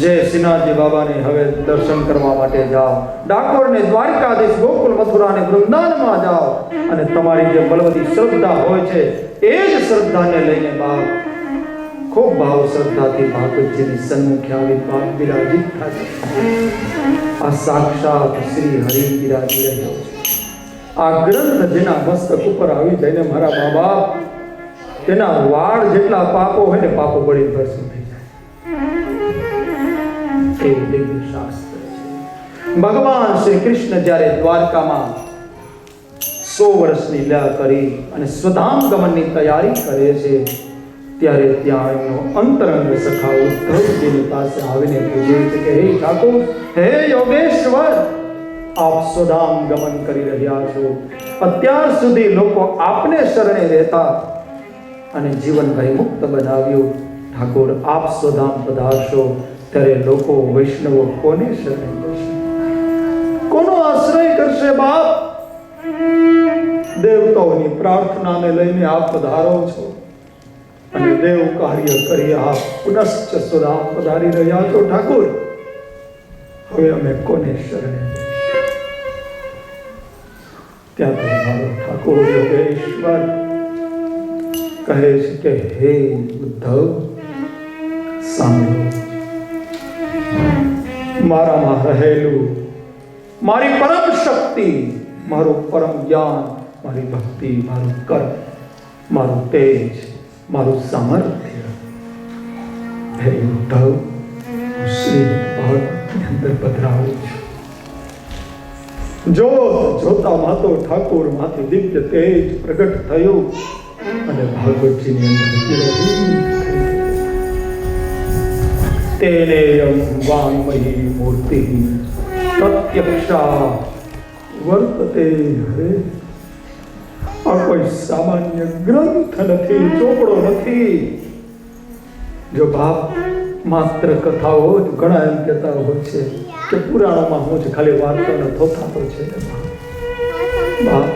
જય શ્રીનાથજી બાબાને હવે દર્શન કરવા માટે જાઓ, ડાકોરને, દ્વારકાધીશ, ગોકુળ, મથુરા અને વૃંદાવનમાં જાઓ અને તમારી જે બલવતી શ્રદ્ધા હોય છે એ જ શ્રદ્ધાને લઈને બાપ ખૂબ ભાવ શ્રદ્ધાથી ભાગવતજીની સન્મુખે આવી બાપ બિરાજીત થાય. આ સાક્ષાત શ્રી હરિ બિરાજી રહ્યો છે. આ ગ્રંથ જેના મસ્તક ઉપર આવી જઈને મારા બાબા તેના વાળ જેટલા પાપો હોય ને, પાપો બળી ભસ્મ થઈ જાય. એ દિવ્ય શાસ્ત્ર છે. ભગવાન શ્રી કૃષ્ણ જ્યારે દ્વારકામાં 100 વર્ષની લીલા કરી અને સ્વધામ ગમનની તૈયારી કરે છે, ત્યારે ત્યાં એમનો અંતરંગ સખા ઉદ્ધવજીની પાસે આવીને પૂછે છે કે હે ઠાકોર, હે યોગેશ્વર, આપ સ્વધામ ગમન કરી રહ્યા છો. અત્યાર સુધી લોકો આપને શરણે રહેતા અને જીવન ભય મુક્ત બનાવ્યું. ઠાકોર, આપ સ્વધામ પધારશો ત્યારે લોકો વૈષ્ણવો કોને શરણે જશે? કોનો આશ્રય કરશે બાપ? દેવતાઓની પ્રાર્થનાને લઈને આપ પધારો છો અને દેવ કાર્ય કરી આપ પુનશ્ચ સ્વધામ પધારી રહ્યા છો. ઠાકોર, હવે અમે કોને શરણે? ત્યાં તો મારો ઠાકોર યોગેશ્વર કહે છે કે હે ઉદ્ધવ, સાંભળો, મારામાં રહેલું મારી પરમ શક્તિ, મારું પરમ જ્ઞાન, મારી ભક્તિ, મારું કર્મ, મારું તેજ, મારું સામર્થ્ય, હે ઉદ્ધવ, હું શ્રીમદ ભાગવતની અંદર પધરાવું છું. જોતામાં તો ઠાકોર માંથી દિવ્ય તેજ પ્રગટ થયું અને ભાગવતજીની અંદર તેનેયમ વાંગમયી મૂર્તિ પ્રત્યક્ષા વર્તતે. હરે, આ કોઈ સામાન્ય ગ્રંથ નથી, ચોપડો નથી. જો બાપ માત્ર કથાઓ જ ઘણા એમ કહેતા હોય છે કે પુરાણોમાં હું જ ખાલી વાર્તાનો થોથાતો છે. બાપ,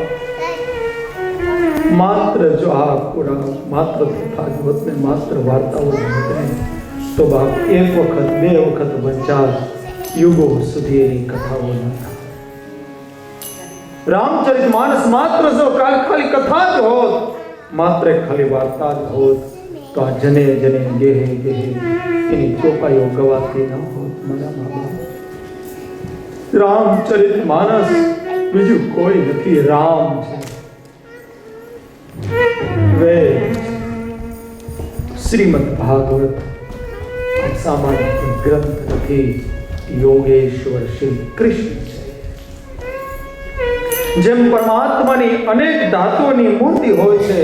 માત્ર જો આ પુરાણ માત્ર થોથા જ હોત ને માત્ર વાર્તાઓ જ હોત ને તો બાપ એક વખત બે વખત વંચાર યુગો સુધી એની કથાઓ ન થાય. રામચરિત માનસ માત્ર જો ખાલી કથા જ હોત, માત્ર ખાલી વાર્તા જ હોત, તો આ જને જને ગેહે ગેહે એની ચોપાઈઓ ગવાતી ન હોત. મારા બાબા, રામચરિત માનસ બીજું કોઈ નથી, રામ છે. વેદ, શ્રીમદ ભાગવત સામાન્ય ગ્રંથ નથી, યોગેશ્વર શ્રી કૃષ્ણ છે. જેમ પરમાત્માની અનેક ધાતુઓની મૂર્તિ હોય છે,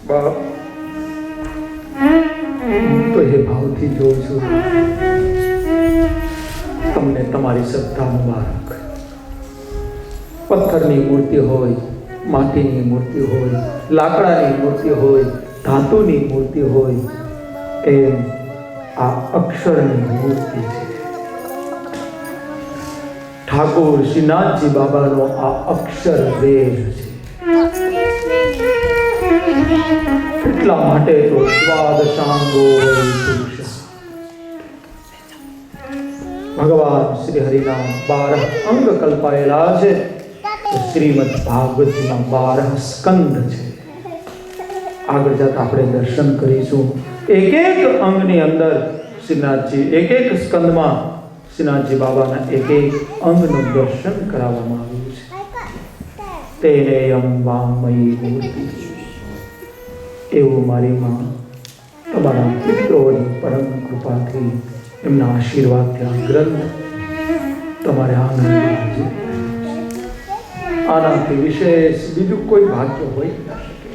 બાપ તો એ ભાવથી જોઉં છું. તમને તમારી શ્રદ્ધા મુબારક. પથ્થરની મૂર્તિ હોય, માટીની મૂર્તિ હોય, લાકડાની મૂર્તિ હોય, ધાતુની મૂર્તિ હોય, એમ આ અક્ષરની મૂર્તિ છે. ઠાકોર શ્રીનાથજી બાબાનો આ અક્ષર દેહ છે. એટલા માટે તો દ્વાદશાંગો ભગવાન શ્રી હરિના 12 અંગ કલ્પાયેલા છે. તો શ્રીમદ ભાગવતમાં 12 સ્કંદ છે. આગળ જતા આપણે દર્શન કરીશું. એક એક અંગની અંદર શ્રીનાથજી, એક એક સ્કંદમાં શ્રીનાથજી બાબાના એક એક અંગનું દર્શન કરાવવામાં આવ્યું છે. તેનેયમ વાંગમયી મૂર્તિ. એવું મારી માં તમારા પિતૃઓની પરમ કૃપાથી, એમના આશીર્વાદથી આ ગ્રંથ તમારે આનંદ. આનાથી વિશેષ બીજું કોઈ ભાગ્ય હોય ન શકે.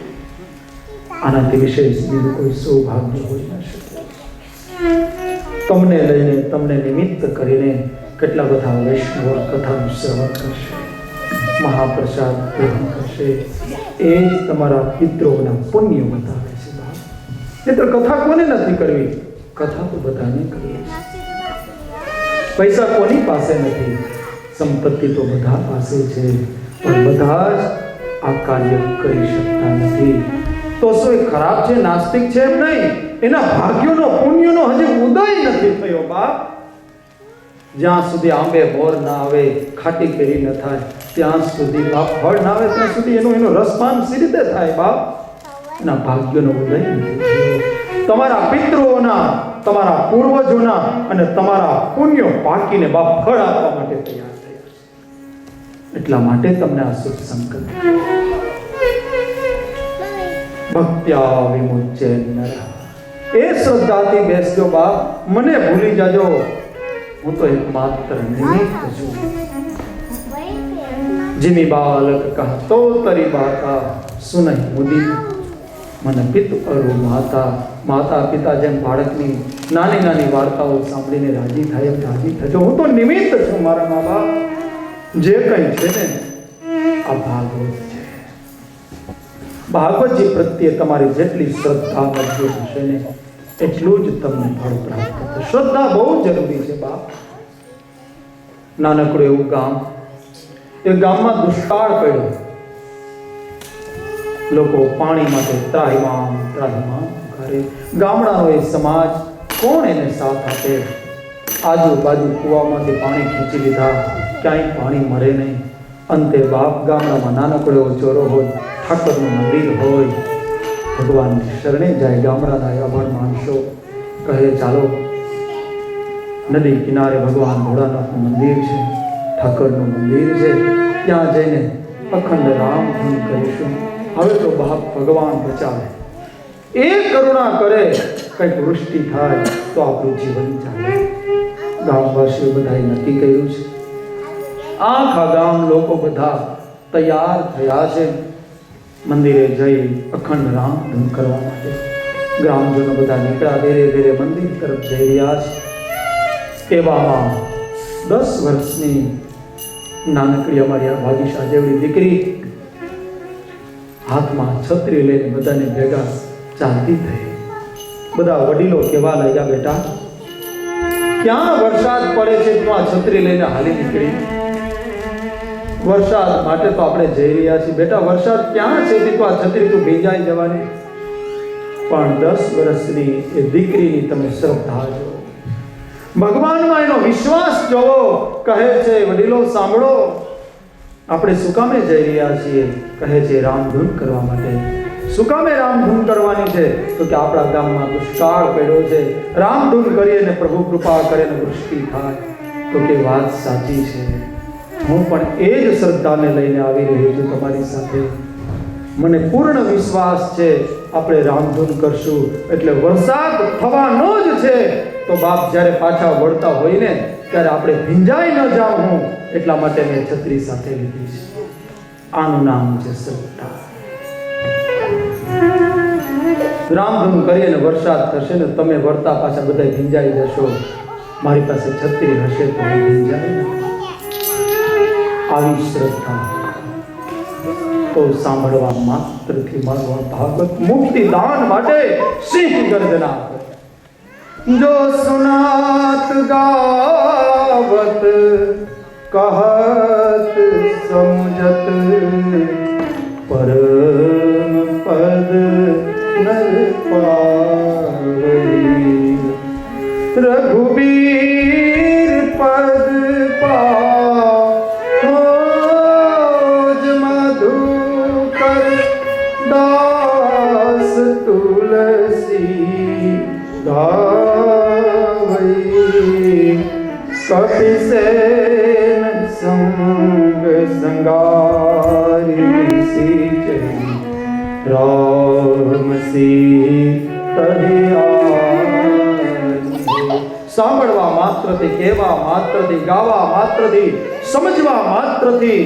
આનાથી વિશેષ બીજું કોઈ સૌભાગ્ય હોય ન શકે. તમને લઈને, તમને નિમિત્ત કરીને કેટલા બધા વૈષ્ણવ કથાનું શ્રવણ કરશે, મહાપ્રસાદ ગ્રહણ કરશે. એ જ તમારા પિતૃઓના પુણ્ય બતાવે છે. મિત્ર, કથા કોને નથી કરવી? કથા તો બધાને કરવી છે. પૈસા કોની પાસે નથી? સંપત્તિ તો બધા પાસે છે, પણ બધા જ આ કાર્ય કરી શકતા નથી. તો શું એ ખરાબ છે, નાસ્તિક છે? એમ નહીં. એના ભાગ્યોનો, પુણ્યનો હજી ઉદય નથી થયો બાપ. જ્યાં સુધી આંબે મોર ના આવે, ખાટી કેરી ન થાય, ત્યાં સુધી બાપ ફળ ના આવે, ત્યાં સુધી એનો રસપાન સી રીતે થાય બાપ? એના ભાગ્યોનો ઉદય નથી થયો. તમારા પિતૃઓના, તમારા પૂર્વજોના અને તમારા પુણ્યો પાકીને બાપ ફળ આપવા માટે તૈયાર થયા છે. એટલા માટે તમને આ શુભ સંકલ્પ. ભક્ત્યા વિમુચ્ય નરઃ. એ શ્રદ્ધાથી બેસજો બાપ. મને ભૂલી જાજો, હું તો એકમાત્ર નિમિત્ત છું. जिमी बालक कहतो तरी बाता सुनहि मुदी मन પિત અરુ માતા. માતા પિતા જેમ બાળકની નાની નાની વાર્તાઓ સાંભળીને રાજી થાય એમ રાજી થજો. હું તો નિમિત્ત છું મારા મા બાપ. જે કંઈ છે ને આ ભાગવત છે. ભાગવતજી પ્રત્યે તમારી જેટલી શ્રદ્ધા મજબૂત હશે ને એટલું જ તમને ફળ પ્રાપ્ત થશે. શ્રદ્ધા બહુ જરૂરી છે બાપ. નાનકડું એવું ગામ, એ ગામમાં દુષ્કાળ પડ્યો. લોકો પાણી માટે ત્રાહિમામ કરે. ગામડાનો એ સમાજ કોણ એને સાથ આપે? આજુબાજુ કૂવામાંથી પાણી ખેંચી લીધા, ક્યાંય પાણી મળે નહીં. અંતે બાપ ગામડામાં નાનકડો એવો ચોરો હોય, ઠાકરનું મંદિર હોય, ભગવાનની શરણે જાય. ગામડાના અભણ માણસો કહે ચાલો નદી કિનારે ભગવાન ભોળાનાથનું મંદિર છે, ઠાકરનું મંદિર છે, ત્યાં જઈને અખંડ રામ ધૂન કરીશું. હવે તો બાપ ભગવાન બચાવે, એ કરુણા કરે, કંઈક વૃષ્ટિ થાય તો આપણું જીવન ચાલે. ગામવાસીઓ બધાએ નક્કી કર્યું છે. આખા ગામ લોકો બધા તૈયાર થયા છે મંદિરે જઈ અખંડ રામ ધૂન કરવા માટે. ગ્રામજનો બધા નીકળ્યા, ધીરે ધીરે મંદિર તરફ જઈ રહ્યા છે. એવામાં 10 વર્ષની નાનકડી અમારી આ ભાગીશા જેવડી દીકરી હાથમાં છત્રી લઈને બધાને ભેગા ચાલતી થઈ. બધા વડીલો કહેવા લાગ્યા, બેટા ક્યાં વરસાદ પડે છે, તું આ છત્રી લઈને હાલી નીકળી? વરસાદ માટે તો આપણે જઈ રહ્યા છીએ. બેટા વરસાદ ક્યાં છે, તું આ છત્રી તું ભીંજાઈ જવાની. પણ 10 વર્ષની એ દીકરીની તમે શ્રદ્ધા જુઓ, ભગવાનમાં એનો વિશ્વાસ જોવો. કહે છે વડીલો સાંભળો, આપણે શું કામે જઈ રહ્યા છીએ? કહે છે રામધૂન કરવા માટે. શું કામે રામધૂન કરવાની છે? તો કે આપણા ગામમાં દુષ્કાળ પડ્યો છે, રામધૂન કરીએ ને પ્રભુ કૃપા કરે ને વૃષ્ટિ થાય. તો કે વાત સાચી છે, હું પણ એ જ શ્રદ્ધાને લઈને આવી રહ્યો છું તમારી સાથે. મને પૂર્ણ વિશ્વાસ છે આપણે રામધૂન કરશું એટલે વરસાદ થવાનો જ છે. તો બાપ જ્યારે પાછા વળતા હોય ને ત્યારે આપણે ભીંજાઈ ન જાઉં હું, એટલા માટે મેં છત્રી સાથે લીધી છે. આનું નામ છે શ્રદ્ધા. રામધૂન કરીને વરસાદ થશે ને તમે વળતા પાછા બધા ભીંજાઈ જશો. મારી પાસે છત્રી હશે તો હું ભીંજાય નહીં. આવી શ્રદ્ધા તો સાંભળવા માત્રથી મારવા ભાગવત મુક્તિ દાન માટે સિંહ ગર્જના કરે. જો સુનાત ગાવત કહત સમજત પરમ પદ નર પાવઈ. રઘુબીર પદ પાજ મધુકર દાસ તુલસી ગાવઈ. કપિસેન સંગ સંગારી સીચઈ રામ સીતહિ. સાંભળવા માત્રથી, કહેવા માત્રથી, ગાવા માત્રથી, સમજવા માત્રથી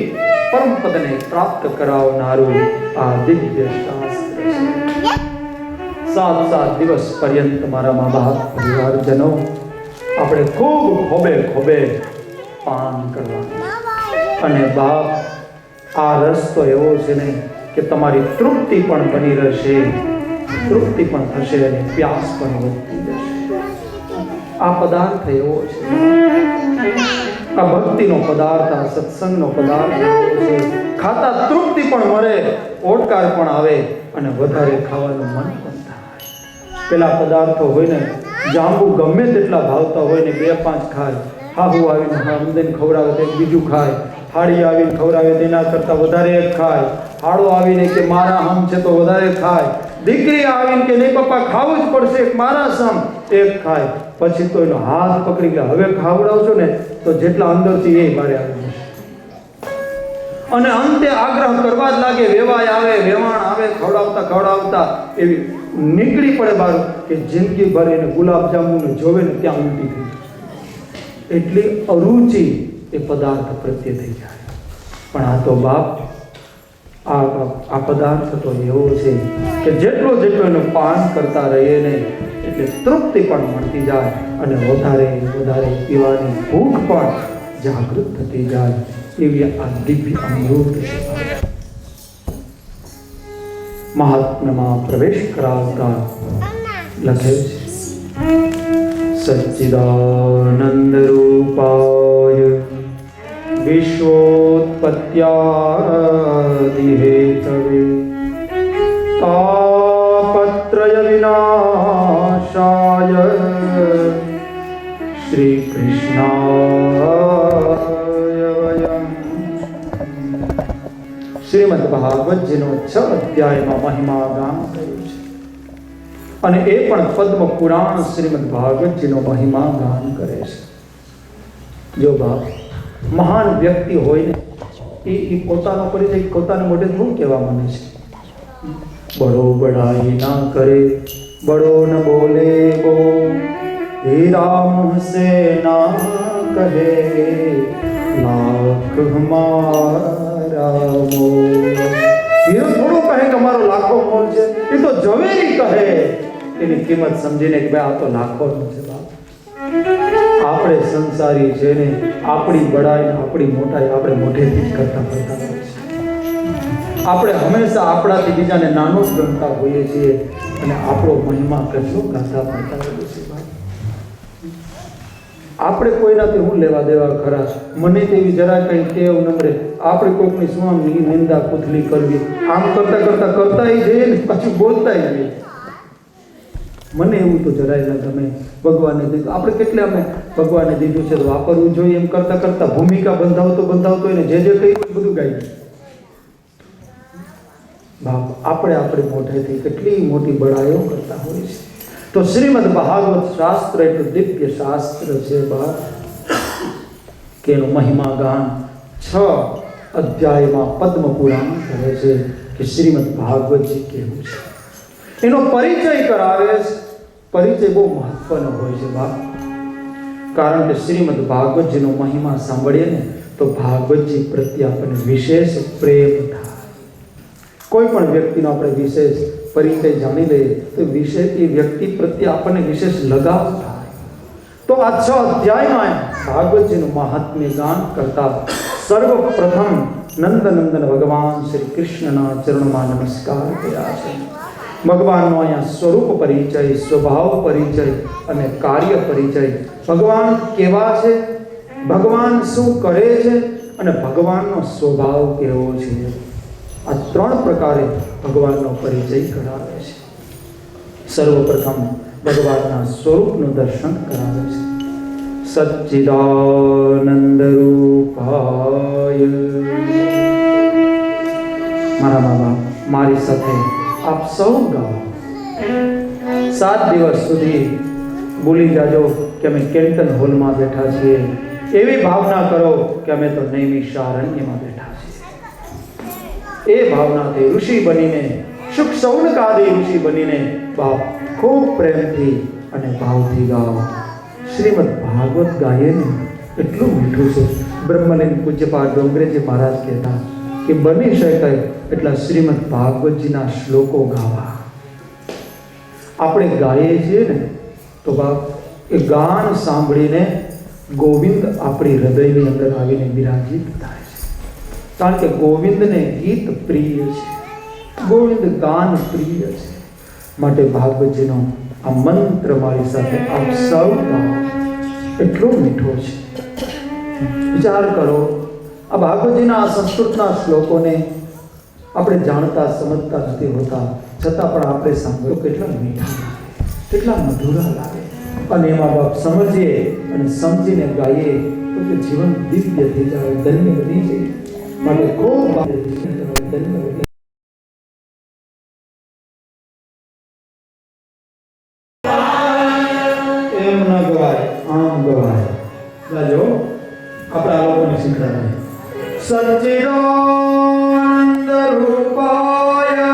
પરમ પદને પ્રાપ્ત કરાવનારું આ દિવ્ય શાસ્ત્ર છે. 7 દિવસ પર્યંત મારા મા બાપ પરિવારજનો આપણે ખૂબ ખોબે ખોબે પાન કરવાનું. અને બાપ આ રસ્તો એવો છે ને કે તમારી તૃપ્તિ પણ બની રહેશે, તૃપ્તિ પણ થશે અને પ્યાસ પણ વધતી જશે. આ પદાર્થ એવો છે, આ ભક્તિનો પદાર્થ, આ સત્સંગનો પદાર્થ એવો છે. ખાતા તૃપ્તિ પણ મળે, ઓડકાર પણ આવે અને વધારે ખાવાનું મન પણ થાય. પેલા પદાર્થો હોય ને, જાંબુ ગમે તેટલા ભાવતા હોય ને 2-5 ખાય, હાહુ આવીને અમદન ખવડાવે તો બીજું ખાય, હાડી આવીને ખવડાવે તેના કરતાં વધારે એક ખાય, હાડો આવીને કે મારા હમ છે તો વધારે ખાય, દીકરી આવીને કે નહીં પપ્પા ખાવું જ પડશે મારા સમ, એક ખાય. પછી તો એનો હાથ પકડી ગયા, હવે ખાવડાવશો ને તો જેટલા અંદરથી એ બારે આવી જશે. અને અંતે આગ્રહ કરવા જ લાગે, વેવાય આવે, વેવાણ આવે, ખવડાવતા ખવડાવતા એવી નીકળી પડે બહાર કે જિંદગી ભર એને ગુલાબજાંબુ જોવે ને ત્યાં ઉલટી થઈ જાય. એટલી અરુચિ એ પદાર્થ પ્રત્યે થઈ જાય. પણ આ તો બાપ આ પદાર્થ તો એવો છે કે જેટલો એનું પાન કરતા રહીએ ને એટલે તૃપ્તિ પણ મળતી જાય અને વધારે વધારે પીવાની ભૂખ પણ જાગૃત થતી જાય. એવી આ દિવ્ય અમૃત છે. મહાત્મ્યમાં પ્રવેશ કરાવતા લખે છે સચ્ચિદાનંદ રૂપાય વિશ્વોત્પત્યાદિ હેતવે તાપત્રય વિનાશાય શ્રી કૃષ્ણાય વયમ શ્રીમદ ભાગવતજીનો 6 અધ્યાયમાં મહિમા ગાન કર્યું છે અને એ પણ પદ્મ પુરાણ શ્રીમદ ભાગવતજીનો મહિમા ગાન કરે છે. જો બાપ મહાન વ્યક્તિ હોય ને એ પોતાનો પરિચય પોતાને મોઢે શું કહેવા માંગે છે? બડો બડાઈ ના કરે, બડો ન બોલે બો, હીરા મુँह से ना કહે, લાખ હમારા મોલ. હીરો થોડું કહે કે અમારો લાખો મોલ છે, એ તો ઝવેરી કહે એની કિંમત સમજીને કે ભાઈ આ તો લાખોનું છે. બાપ આપણે સંસારી છે ને આપણી બડાઈ આપણી મોટાઈ આપણે મોઢેથી જ કરતા હોય છે. આપણે હંમેશા આપણાથી બીજાને નાનો જ ગણતા હોઈએ છીએ અને આપણો મહિમા કેટલો ગાતા પડતા હોઈએ છીએ. આપણે કોઈનાથી હું લેવા દેવા ખરા? મને તેવી જરા કંઈ ટેવ નમરે આપણે કોઈકની શું આમ નિંદા કુથલી કરવી, આમ કરતા જઈએ ને પાછું બોલતાય જઈએ. મને એવું તો જરાય ના ગમે. ભગવાને દીધું, આપણે કેટલે અમે ભગવાને દીધું છે તો વાપરવું જોઈએ એમ કરતા ભૂમિકા બંધાવતો એને જે કહ્યું બધું ગાઈ. બાપ આપણે મોઢેથી કેટલી મોટી બડાઈઓ કરતા હોય છે. તો શ્રીમદ ભાગવત શાસ્ત્ર એટલું દિવ્ય શાસ્ત્ર છે બાપ કે એનું મહિમા ગાન 6 અધ્યાયમાં પદ્મ પુરાણ કરે છે કે શ્રીમદ ભાગવતજી કેવું છે. એનો પરિચય કરાવે છે. પરિચય બહુ મહત્વનો હોય છે બાપ, કારણ કે શ્રીમદ ભાગવતજીનો મહિમા સાંભળીએ ને તો ભાગવતજી પ્રત્યે આપણને વિશેષ પ્રેમ થાય. કોઈ પણ વ્યક્તિનો આપણે વિશેષ પરિચય જાણી લઈએ તો એ વ્યક્તિ પ્રત્યે આપણને વિશેષ લગાવ થાય. તો આ 6 અધ્યાયમાં ભાગવતજીનું મહાત્મ્ય ગાન કરતા સર્વપ્રથમ નંદનંદન ભગવાન શ્રી કૃષ્ણના ચરણમાં નમસ્કાર કર્યા છે. ભગવાનનો અહીંયા સ્વરૂપ પરિચય, સ્વભાવ પરિચય અને કાર્ય પરિચય, ભગવાન કેવા છે, ભગવાન શું કરે છે અને ભગવાનનો સ્વભાવ કેવો છે, આ 3 પ્રકારે ભગવાનનો પરિચય કરાવે છે. સર્વપ્રથમ ભગવાનના સ્વરૂપનું દર્શન કરાવે છે. સચ્ચિદાનંદ રૂપાય. મારા બાબા મારી સાથે આપ સૌ ગાઓ. 7 દિવસ સુધી ભૂલી જાજો કે અમે કીર્તન હોલમાં બેઠા છીએ, એવી ભાવના કરો કે અમે તો નૈમિષારણ્યમાં બેઠા છીએ. એ ભાવનાથી ઋષિ બનીને, શુક સૌનકાદી ઋષિ બનીને બાપ ખૂબ પ્રેમથી અને ભાવથી ગાઓ. શ્રીમદ ભાગવત ગાયે ને એટલું મીઠું છે. બ્રહ્મલિંગ પૂજ્યપાદ ડોંગરેજી મહારાજ કહેતા કે બની શકે એટલા શ્રીમદ ભાગવતજીના શ્લોકો ગાવા. આપણે ગાઈએ છીએ ને તો બાપ એ ગાન સાંભળીને ગોવિંદ આપણી હૃદયની અંદર આવીને બિરાજિત થાય છે. કારણ કે ગોવિંદને ગીત પ્રિય છે, ગોવિંદ ગાન પ્રિય છે. માટે ભાગવતજીનો આ મંત્ર મારી સાથે આપ સૌ ગાઓ. એટલો મીઠો છે. વિચાર કરો, આ ભાગવતજીના સંસ્કૃતના શ્લોકોને આપણે જાણતા સમજતા નથી હોતા, છતાં પણ આપણે સાંભળો કેટલા મીઠા લાગે, કેટલા મધુરા લાગે. અને એમાં બાપ સમજીએ અને સમજીને ગાઈએ તો કે જીવન દિવ્ય થઈ જાય, ધન્ય બની જાય. માટે ખૂબ ધન્ય બની. એમ ન ગવાય, આમ ગવાય. જો આપણા લોકોને શીખવાડે. સચ્ચિદાનંદ રૂપાય,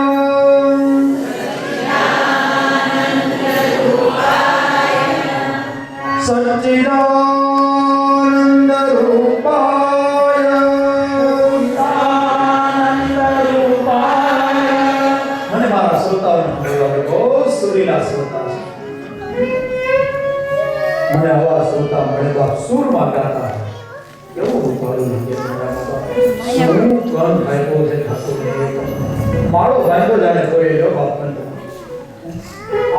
સચ્ચિદાનંદ રૂપાય, મને મારા શ્રોતાઓને બોલાવે. બહુ સુરીલા શ્રોતા છે. મને આવા શ્રોતા મળે તો આપ સુરમાં ગાતા. કેવું રૂપાળું લાગે શું કંઠ આપ્યો છે ઠાકોર. મારો ભાઈઓ જાણે કોઈ એનો બાપ નથી.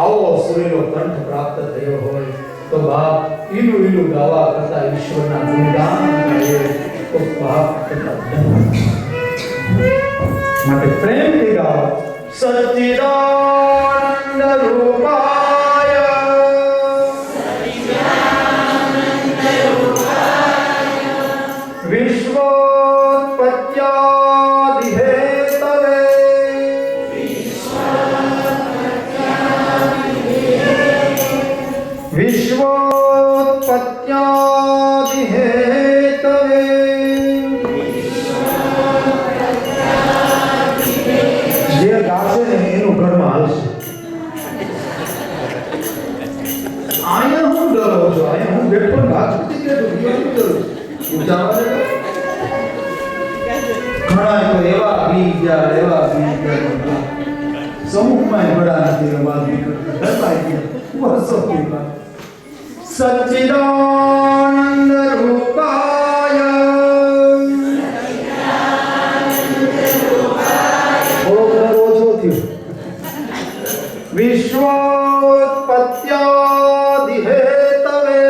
આવો સુરીલો કંઠ પ્રાપ્ત થયો હોય તો બાપ ઈલું ગાવા કરતા ઈશ્વરના ગુણગાન ગાઈએ તો બાપ માટે પ્રેમથી ગાઓ. સચ્ચિદાનંદ રૂપાય, વિશ્વોત્પત્યાદિ હેતવે છે ને એનું ઘરમાં હાલશે. અહીંયા હું ડરો છો, અહીંયા હું બેઠો હાથ નથી બેઠો, કેમ ડરું? ઊંચા અવાજે કહો. ઘણા તો એવા બી ગયા સમૂહમાં ઘણા નથી વાત નીકળતા વર્ષો સચ્ચિદાનંદ રૂપાય ઓછો થયો વિશ્વોત્પત્યાદિ હેતવે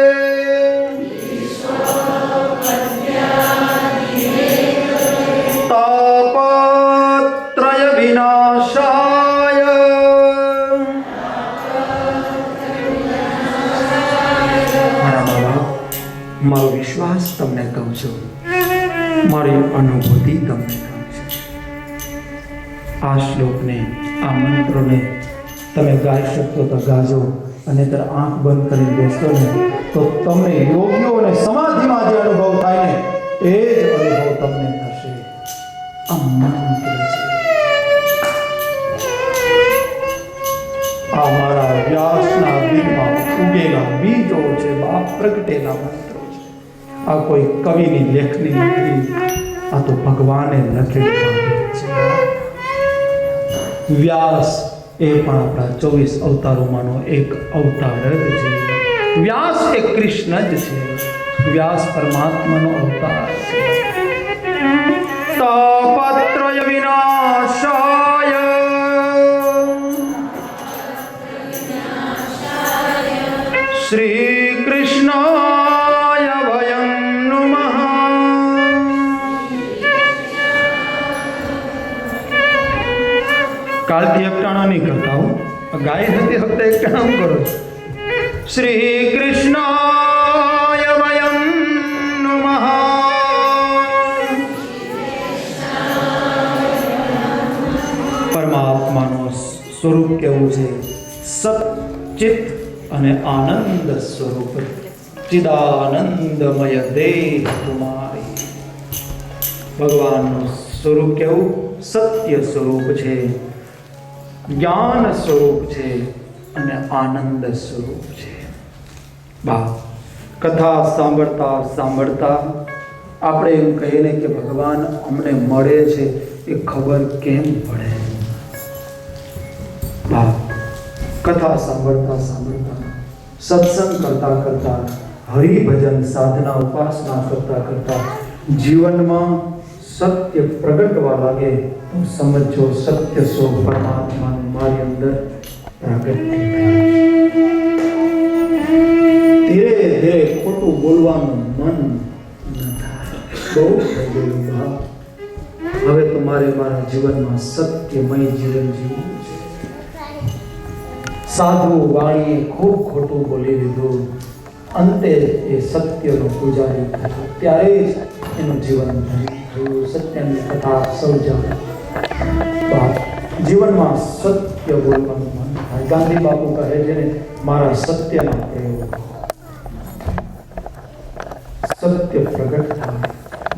તાપત્રય વિનાશાય મારો વિશ્વાસ તમને કહું છું, મારી અનુભૂતિ તમને કહું છું. આ શ્લોકને, આ મંત્રોને તમે ગાઈ શકતો તો ગાજો, અને ત્યારે આંખ બંધ કરીને બેસતો ને તો તમને યોગીઓ અને સમાધિમાં જે અનુભવ થાય ને એ જ અનુભવ તમને થશે. આ મંત્ર છે. આ મારા વ્યાસના દિલમાં ઉગેલા બીજો છે, બાપ પ્રગટેલા મંત્રો છે. આ કોઈ કવિની લેખની નથી, આ તો ભગવાને લખેલી બાબત છે. વ્યાસ એ પણ આપણા 24 અવતારોમાંનો એક અવતાર જ છે. વ્યાસ એ કૃષ્ણ જ છે. વ્યાસ પરમાત્માનો અવતાર છે. તાપત્રય વિનાશાય શ્રી કૃષ્ણાય વયં નમઃ. કાલથી એકટાણા નહીં કરતા હું, ગાય નથી વખતે એકટાણા કરો. શ્રી કૃષ્ણાય વયં નમઃ. પરમાત્માનું સ્વરૂપ કેવું છે? સચ્ચિત અને આનંદ સ્વરૂપ, ચિદાનંદમય દેહ કુમારી. ભગવાનનું સ્વરૂપ કેવું? સત્ય સ્વરૂપ છે, જ્ઞાન સ્વરૂપ છે અને આનંદ સ્વરૂપ છે. બા કથા સાંભળતા સાંભળતા આપણે એમ કહીએ ને કે ભગવાન અમને મળે છે, એ ખબર કેમ પડે? બા કથા સાંભળતા સાંભળતા, સત્સંગ કરતા કરતા, હરિભજન સાધના ઉપાસના કરતા કરતા જીવનમાં સત્ય પ્રગટવા લાગે તો સમજો સત્ય સ્વ પરમાત્માનું મારી અંદર પ્રગટ થઈ ગયું. ધીરે ધીરે ખોટું બોલવાનું મન ન થાય. બહુ થઈ ગયું બા. હવે તો મારા જીવનમાં સત્યમય જીવન જીવવું છે. સાધુ વાણીએ ખૂબ ખોટું બોલી લીધું, અંતે એ સત્યનો પૂજારી થયો, ત્યારે જ એનું જીવન થયું. સત્યની કથા સૌ જાણે. જીવનમાં સત્ય બોલવાનું મન થાય. ગાંધી બાપુ કહે છે ને, મારા સત્યના પ્રયોગ, સત્ય પ્રગટ થાય.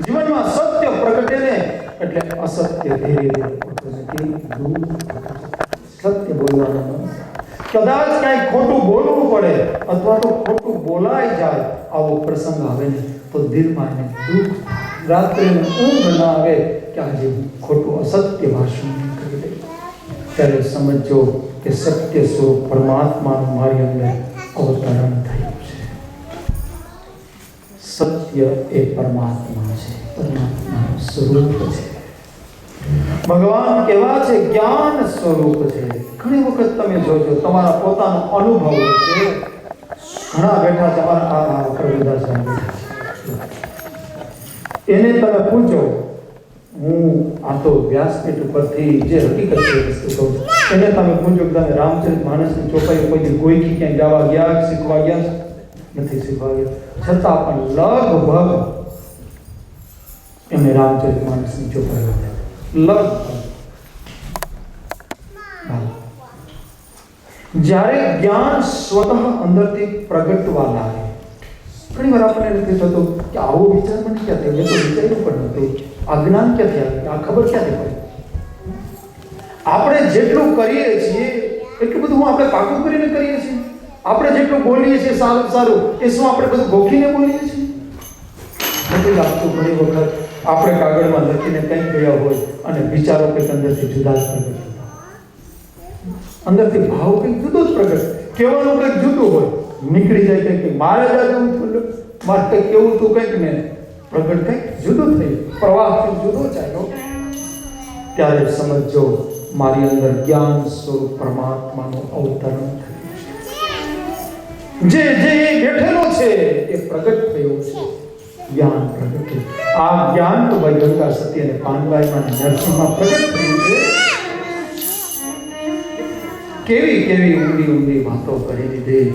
જીવનમાં સત્ય પ્રગટે ને એટલે અસત્ય ધીરે ધીરે સત્ય બોલવાનું મન. કદાચ કાંઈ ખોટું બોલવું પડે અથવા તો ખોટું બોલાઈ જાય, આવો પ્રસંગ આવે ને તો દિલમાં એને દુઃખ, રાત્રે ઊંઘ ન આવે કે આજે ખોટું અસત્ય ભાષણ કરી દે. ત્યારે સમજો કે સત્ય સ્વરૂપ પરમાત્માનું મારી અંદર અવતરણ થયું છે. સત્ય એ પરમાત્મા છે, પરમાત્માનું સ્વરૂપ છે. ભગવાન કેવા છે? જ્ઞાન સ્વરૂપ છે. ઘણી વખત તમે જોજો, તમારા પોતાનો અનુભવ છે. ઘણા બેઠા તમારા આ બધા સાહેબ એને તમે પૂછો, હું આ તો વ્યાસપીઠ ઉપરથી જે હકીકત છે વસ્તુ કહું, એને તમે પૂછો કે તમે રામચરિત માનસની ચોપાઈ કોઈ ગોઈથી ક્યાંય ગાવા ગયા, શીખવા ગયા? નથી શીખવા ગયા. છતાં પણ લગભગ એમને રામચરિત માનસની ચોપાઈ લગભગ. જ્યારે જ્ઞાન સ્વતઃ અંદરથી પ્રગટવા લાગે, ઘણી વાર આપણને નથી થતું કે આવો વિચાર મને ક્યાંથી, મેં તો વિચાર્યું પણ નહોતું, આ જ્ઞાન ક્યાંથી આવે, આ ખબર ક્યાંથી પડે? આપણે જેટલું કરીએ છીએ એટલું બધું આપણે પાકું કરીને કરીએ છીએ? આપણે જેટલું બોલીએ છીએ સારું સારું, એ શું આપણે બધું ગોખીને બોલીએ છીએ? નથી લાગતું ઘણી વખત આપણે કાગળમાં લખીને કંઈક ગયા હોય અને વિચારો કંઈક અંદરથી જુદા જ પ્રગટ થતા, અંદરથી ભાવ કંઈક જુદો જ પ્રગટ, કહેવાનું કંઈક જુદું હોય, નીકળી જાય કંઈક મારે જ આજે મારે કંઈક કેવું તું કંઈક ને પ્રગટ કંઈક જુદું થયું, પ્રવાહ કંઈક જુદો ચાલ્યો. ત્યારે સમજો મારી અંદર જ્ઞાન સ્વરૂપ પરમાત્માનું અવતરણ થયું છે. જે બેઠેલો છે એ પ્રગટ થયો છે, જ્ઞાન પ્રગટ થયું. આ જ્ઞાન તો ભાઈ ગંગા સતી અને પાનબાઈમાં નરસિંહમાં પ્રગટ થયું છે. કેવી કેવી ઊંડી ઊંડી વાતો કરી દીધી,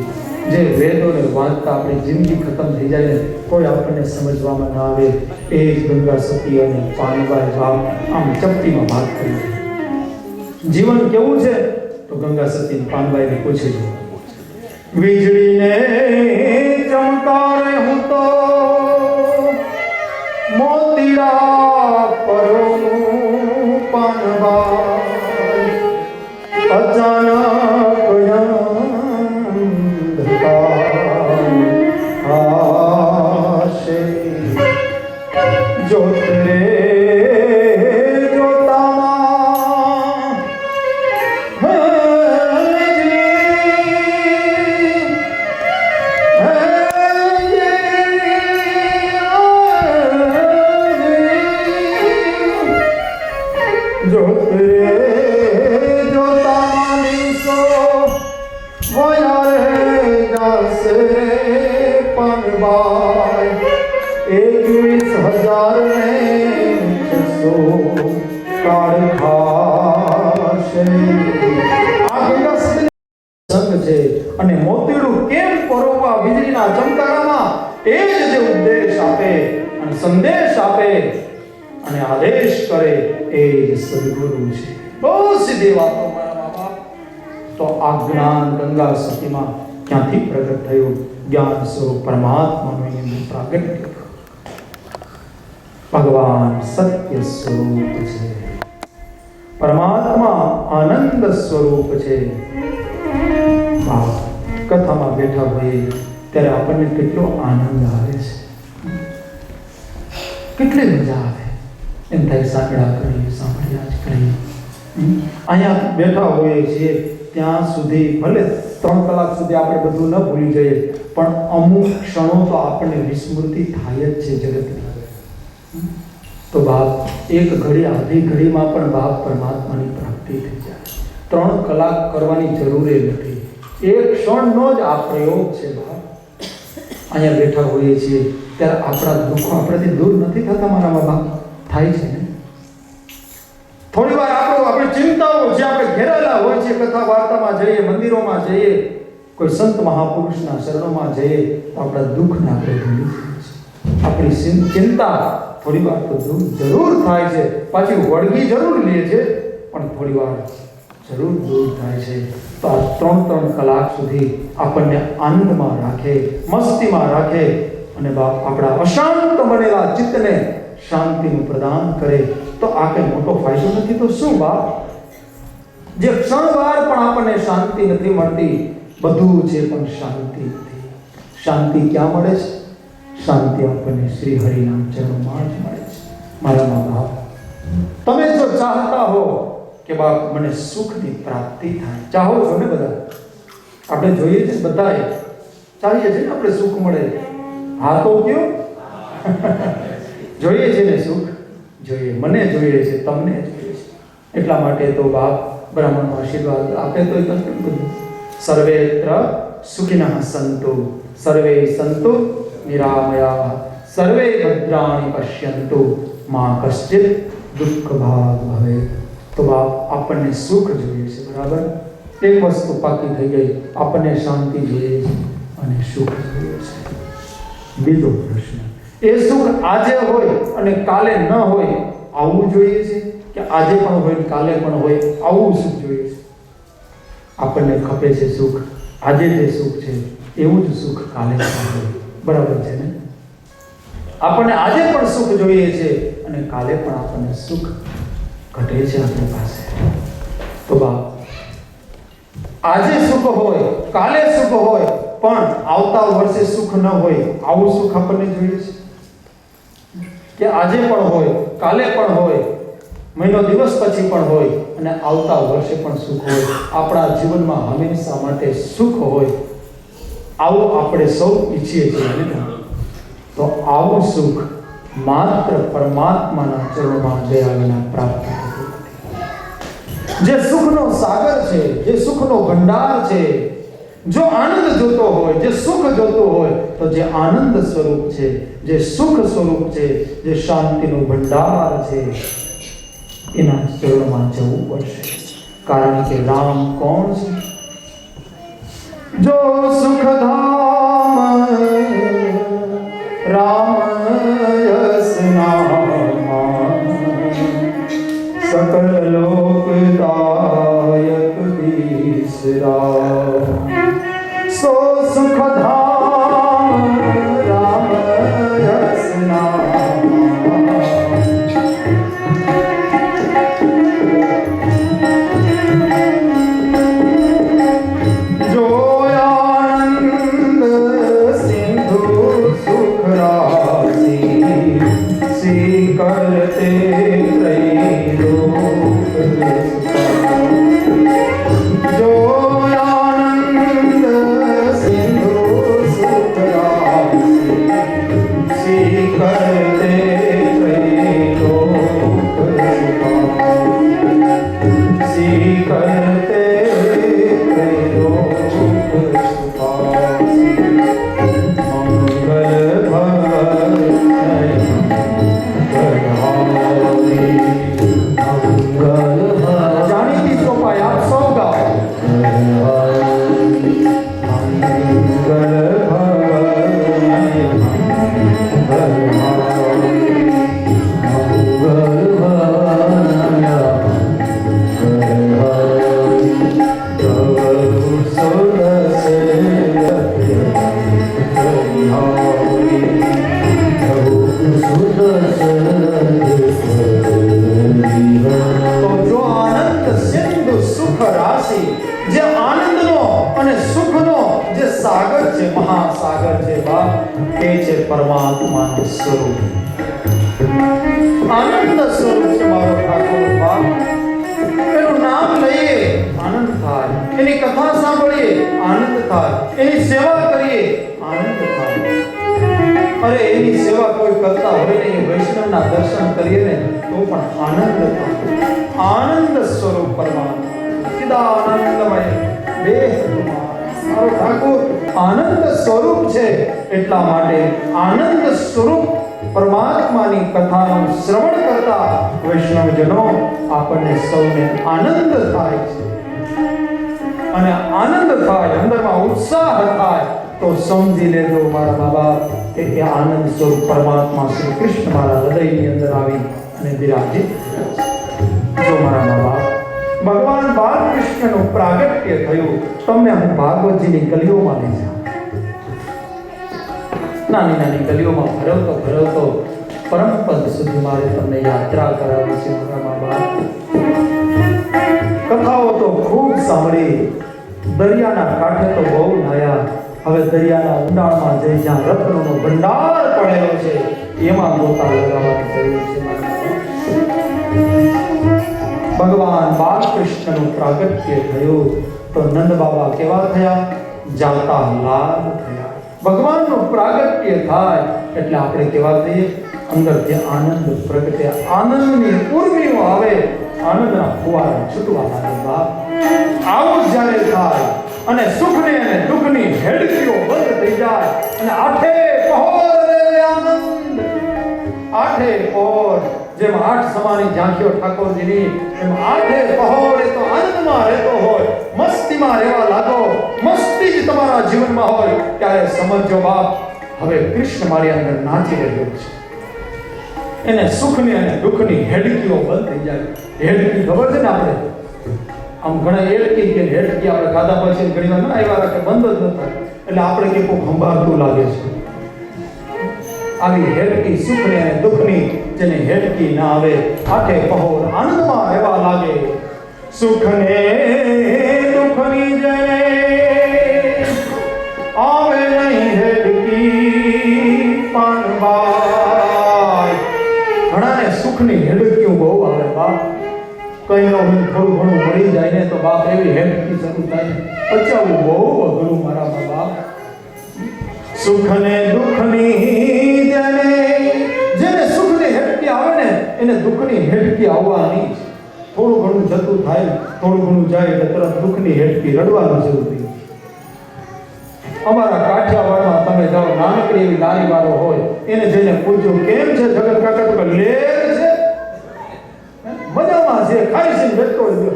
જે વેદોને વાંચતા આપણી જિંદગી ખતમ થઈ જાય ને કોઈ આપણને સમજવામાં ના આવે, એ જ ગંગા સતી અને પાનબાઈ બાપ આમ ચપટીમાં વાત કરી. જીવન કેવું છે તો ગંગા સતી પાનબાઈને પૂછે છે, વીજળીને ચમકારે હું તો મોતીડા પરોનું પાનબાઈ, અચાનક આશે જોતે જોતામાં જોતે જોતામાં દિવસો વયા જાશે પાનબાઈ, 21,000 ને 600 કાળ ખાશે. આ ગંગા સતી સંગ છે અને મોતીડું કેમ પરોવા વીજળીના ચમકારામાં, એ જ જે ઉપદેશ આપે અને સંદેશ આપે અને આદેશ કરે એ જ સદગુરુ છે. બહુ સીધી વાતો મારા બાપા. તો આ જ્ઞાન ગંગા સતીમાં ક્યાંથી પ્રગટ થયું? જ્ઞાન સ્વરૂપ પરમાત્માનું એનું પ્રાગટ્ય. ભગવાન સત્ય સ્વરૂપ છે, પરમાત્મા આનંદ સ્વરૂપ છે. કથામાં બેઠા હોઈએ ત્યારે આપણને કેટલો આનંદ આવે છે, કેટલી મજા આવે. એમ થાય સાંકડા કરીએ, સાંભળ્યા જ કરીએ. અહીંયા બેઠા હોઈએ છીએ ત્યાં સુધી ભલે 3 કલાક સુધી આપણે બધું ન ભૂલી જઈએ, પણ અમુક ક્ષણો તો આપણને વિસ્મૃતિ થાય જ છે જગતની. તો બાપ એક ઘડી આધી ઘડીમાં પણ બાપ પરમાત્માની પ્રાપ્તિ થઈ જાય. 3 કલાક કરવાની જરૂર નથી, એક ક્ષણનો જ આ પ્રયોગ છે બાપ. અહીંયા બેઠા હોઈએ છીએ ત્યારે આપણા દુઃખો આપણાથી દૂર નથી થતા મારા બાપ? થાય છે ને? થોડી વાર આપણી ચિંતાઓ જે આપણે ઘેરાયેલા હોય છે, કથા વાર્તામાં જઈએ, મંદિરોમાં જઈએ, કોઈ સંત મહાપુરુષના શરણોમાં જઈએ તો આપણા દુઃખને આપણે ભૂલી જઈએ છીએ. આપણી ચિંતા થોડી વાર તો જરૂર થાય છે, પાછી વળગી જરૂર લે છે, પણ થોડી વાર જરૂર દૂર થાય છે. તો આ 3 કલાક સુધી આપણને આનંદમાં રાખે, મસ્તીમાં રાખે અને બાપ આપણા અશાંત બનેલા ચિત્તને શાંતિનું પ્રદાન કરે. તો આ કંઈ મોટો ફાયદો નથી તો શું બાપ? જે ક્ષણવાર પણ આપણને શાંતિ નથી મળતી, બધું છે પણ શાંતિ નથી. શાંતિ ક્યાં મળે છે? શાંતિ આપણને શ્રી હરિના ચરણોમાં જ મળે છે. મારા મા બાપ, તમે જો ચાહતા હો કે બાપ મને સુખની પ્રાપ્તિ થાય, ચાહો છો ને બધા? આપણે જોઈએ છે, બધાએ ચાહીએ છીએ ને આપણે સુખ મળે. હા તો કયો? જોઈએ છે ને સુખ? જોઈએ, મને જોઈએ છે, તમને જોઈએ છે. એટલા માટે તો બાપ બ્રાહ્મણનો આશીર્વાદ આપે તો એટલું બધું. સર્વેત્ર સુખિનઃ સંતુ, સર્વે સંતુ નિરામયા, સર્વે ભદ્રાણિ પશ્યન્તુ, મા કશ્ચિત દુઃખ ભાગ ભવેત. તો બાપ આપણને સુખ જોઈએ છે, બરાબર? એક વસ્તુ પાકી થઈ ગઈ, આપણને શાંતિ જોઈએ છે અને સુખ જોઈએ છે. બીજો પ્રશ્ન, એ સુખ આજે હોય અને કાલે ન હોય આવું જોઈએ છે કે આજે પણ હોય કાલે પણ હોય આવું સુખ જોઈએ છે? આપણને ખપે છે સુખ, આજે જે સુખ છે એવું જ સુખ કાલે પણ હોય, બરાબર છે ને? આપણને આજે પણ સુખ જોઈએ છે અને કાલે પણ આપણને સુખ ઘટે છે આપણી પાસે. તો બાપ, આજે સુખ હોય, કાલે સુખ હોય, પણ આવતા વર્ષે સુખ ન હોય, આવું સુખ આપણને જોઈએ છે કે આજે પણ હોય, કાલે પણ હોય, મહિનો દિવસ પછી પણ હોય અને આવતા વર્ષે પણ સુખ હોય, આપણા જીવનમાં હંમેશા માટે સુખ હોય, આવું આપણે સૌ ઈચ્છીએ છીએ. તો આવું સુખ માત્ર પરમાત્માના ચરણોમાં ગયા વિના પ્રાપ્ત થતું નથી. જે સુખનો સાગર છે, જે સુખનો ભંડાર છે, જો આનંદ જોતો હોય, જે સુખ જોતો હોય, તો જે આનંદ સ્વરૂપ છે, જે સુખ સ્વરૂપ છે, જે શાંતિનો ભંડાર છે, એના ચરણમાં જવું પડશે. કારણ કે રામ કોણ છે? જો સુખધામ રામ યસ નામ सकल लोकदायक तीसरा सो सुख धाम राम यस नाम जो आनंद सिंधु सुख राशि सी करते जो आनंद सिंधु सुख राशि करते त्रैलोक सी करते त्रैलोक मंगल जानी चौपाई आप सौ गाओ. જે આનંદનો અને સુખનો જે સાગર છે, મહાસાગર છે બાપ, તે છે પરમાત્માનું સ્વરૂપ. આનંદ સ્વરૂપ છે મારો ઠાકોર બાપ. એનું નામ લઈએ આનંદ થાય, એની કથા સાંભળીએ આનંદ થાય, એની સેવા કરીએ આનંદ થાય. અરે એની સેવા કોઈ કરતા હોય ને, વૈષ્ણવના દર્શન કરીએ ને તો પણ આનંદ થાય. આનંદ સ્વરૂપ પરમાત્મા આનંદમય દેહ મારો ઠાકોર આનંદ સ્વરૂપ છે. એટલા માટે આનંદ સ્વરૂપ પરમાત્માની કથાનું શ્રવણ કરતા વૈષ્ણવજનો આપણને સૌને આનંદ થાય છે. અને આનંદ થાય, અંદરમાં ઉત્સાહ થાય, તો સમજી લેજો મારા બાબા કે એ આનંદ સ્વરૂપ પરમાત્મા શ્રી કૃષ્ણ મારા હૃદયની અંદર આવી અને બિરાજિત જો મારા બાબા. ભગવાન બાલકૃષ્ણનું પ્રાગટ્ય થયું. તમને હું ભાગવતજીની ગલીઓમાં લઈ જાઉં. નાની નાની ગલીઓમાં ભરવતો પરમ પદ સુધી મારે તમને યાત્રા કરાવી છે મારા બાપ. કથાઓ તો ખૂબ સાંભળી, દરિયાના કાંઠે તો બહુ નાયા. હવે દરિયાના ઊંડાણમાં જઈ જ્યાં રત્નોનો ભંડાર પડેલો છે એમાં ગોતા લગાવવાની જરૂર છે મારા બાપ. ભગવાન બાલકૃષ્ણનું પ્રાગટ્ય થયું તો નંદ બાબા કેવા થયા? જાતા લાલ થયા. ભગવાનનું પ્રાગટ્ય થાય એટલે આપણે કેવા થઈએ? અંદરથી આનંદ પ્રગટે, આનંદની ઉર્મિઓ આવે, આનંદના ફુવારા છૂટવા લાગે બાપ. આવું જ્યારે થાય અને સુખને અને દુઃખની હેડકીઓ બંધ થઈ જાય અને આઠે પહોર રે આનંદ, આઠે પહોર જેમ આઠ સમાની ઝાંખીઓ ઠાકોરજીની, એમ આઠે પહોળે તો આનંદમાં રહેતો હોય, મસ્તીમાં રહેવા લાગો. મસ્તી જ તમારા જીવનમાં હોય ત્યારે સમજો બાપ, હવે કૃષ્ણ મારી અંદર નાચી રહ્યો છે. એને સુખની અને દુઃખની હેડકીઓ બંધ થઈ જાય. હેડકી ખબર છે ને આપણે આમ ઘણા હેડકી કે હેડકી આપણે ખાધા પછી ઘણી વાર ના આવ્યા રાખે, બંધ જ ન થાય એટલે આપણે કે કોઈ ખંભાતું લાગે છે. આવી હેડકી સુખની અને દુઃખની જેને હેડકી ના આવે, આઠે પહોર આનંદમાં રહેવા લાગે, સુખને દુઃખની જને આવે નહીં હેડકી પાનબાઈ. ઘણાને સુખની હેડકીઓ બહુ આવે બાપ. કઈ નો થોડું ઘણું મળી જાય ને તો બાપ એવી હેડકી શરૂ થાય, પચાવવું બહુ અઘરું મારા બાપ. સુખને દુઃખની જને, જેને સુખની હેડકી આવે ને એને દુઃખની હેડકી આવવાની જ. થોડું ઘણું જતું થાય, થોડું ઘણું જાય એટલે તરત દુઃખની હેડકી રડવાનું શરૂ થઈ. અમારા કાઠિયાવાડમાં તમે જાઓ, નાનકડી એવી લારી વાળો હોય, એને જઈને પૂછજો કેમ છે જગત કાકા, તો લેર છે, મજામાં છે, ખાઈ છે બેઠતો હોય.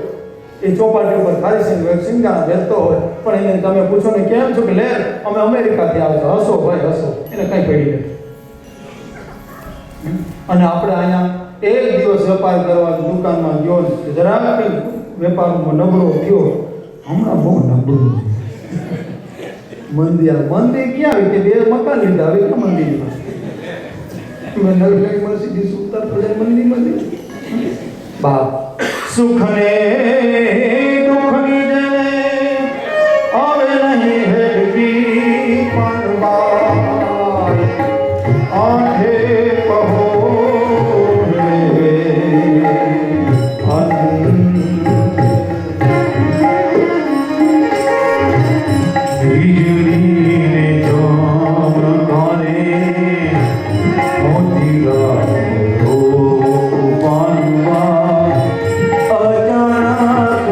એ ચોપાટી ઉપર ખાઈ છે સિંગાણા બેસતો હોય, પણ એને તમે પૂછો ને કેમ છો, કે લેર અમે અમેરિકાથી આવે છે. હસો ભાઈ હસો, એને કઈ પડી નથી. અને આપણે અહીંયા એક દિવસ વેપાર કરવા દુકાનમાં ગયો, જરાક વેપારમાં નબળો થયો, હમણાં બહુ નબળું છે. મંદિર ક્યાં આવી કે બે મકાન લીધા, હવે ક્યાં મંદિરમાં નવી મસ્જિદ ઉત્તર પ્રદેશ મંદિર બાપ. સુખને દુઃખની જને આવે નહીં હેડકી પાનબાઈ. આંખે અચાનક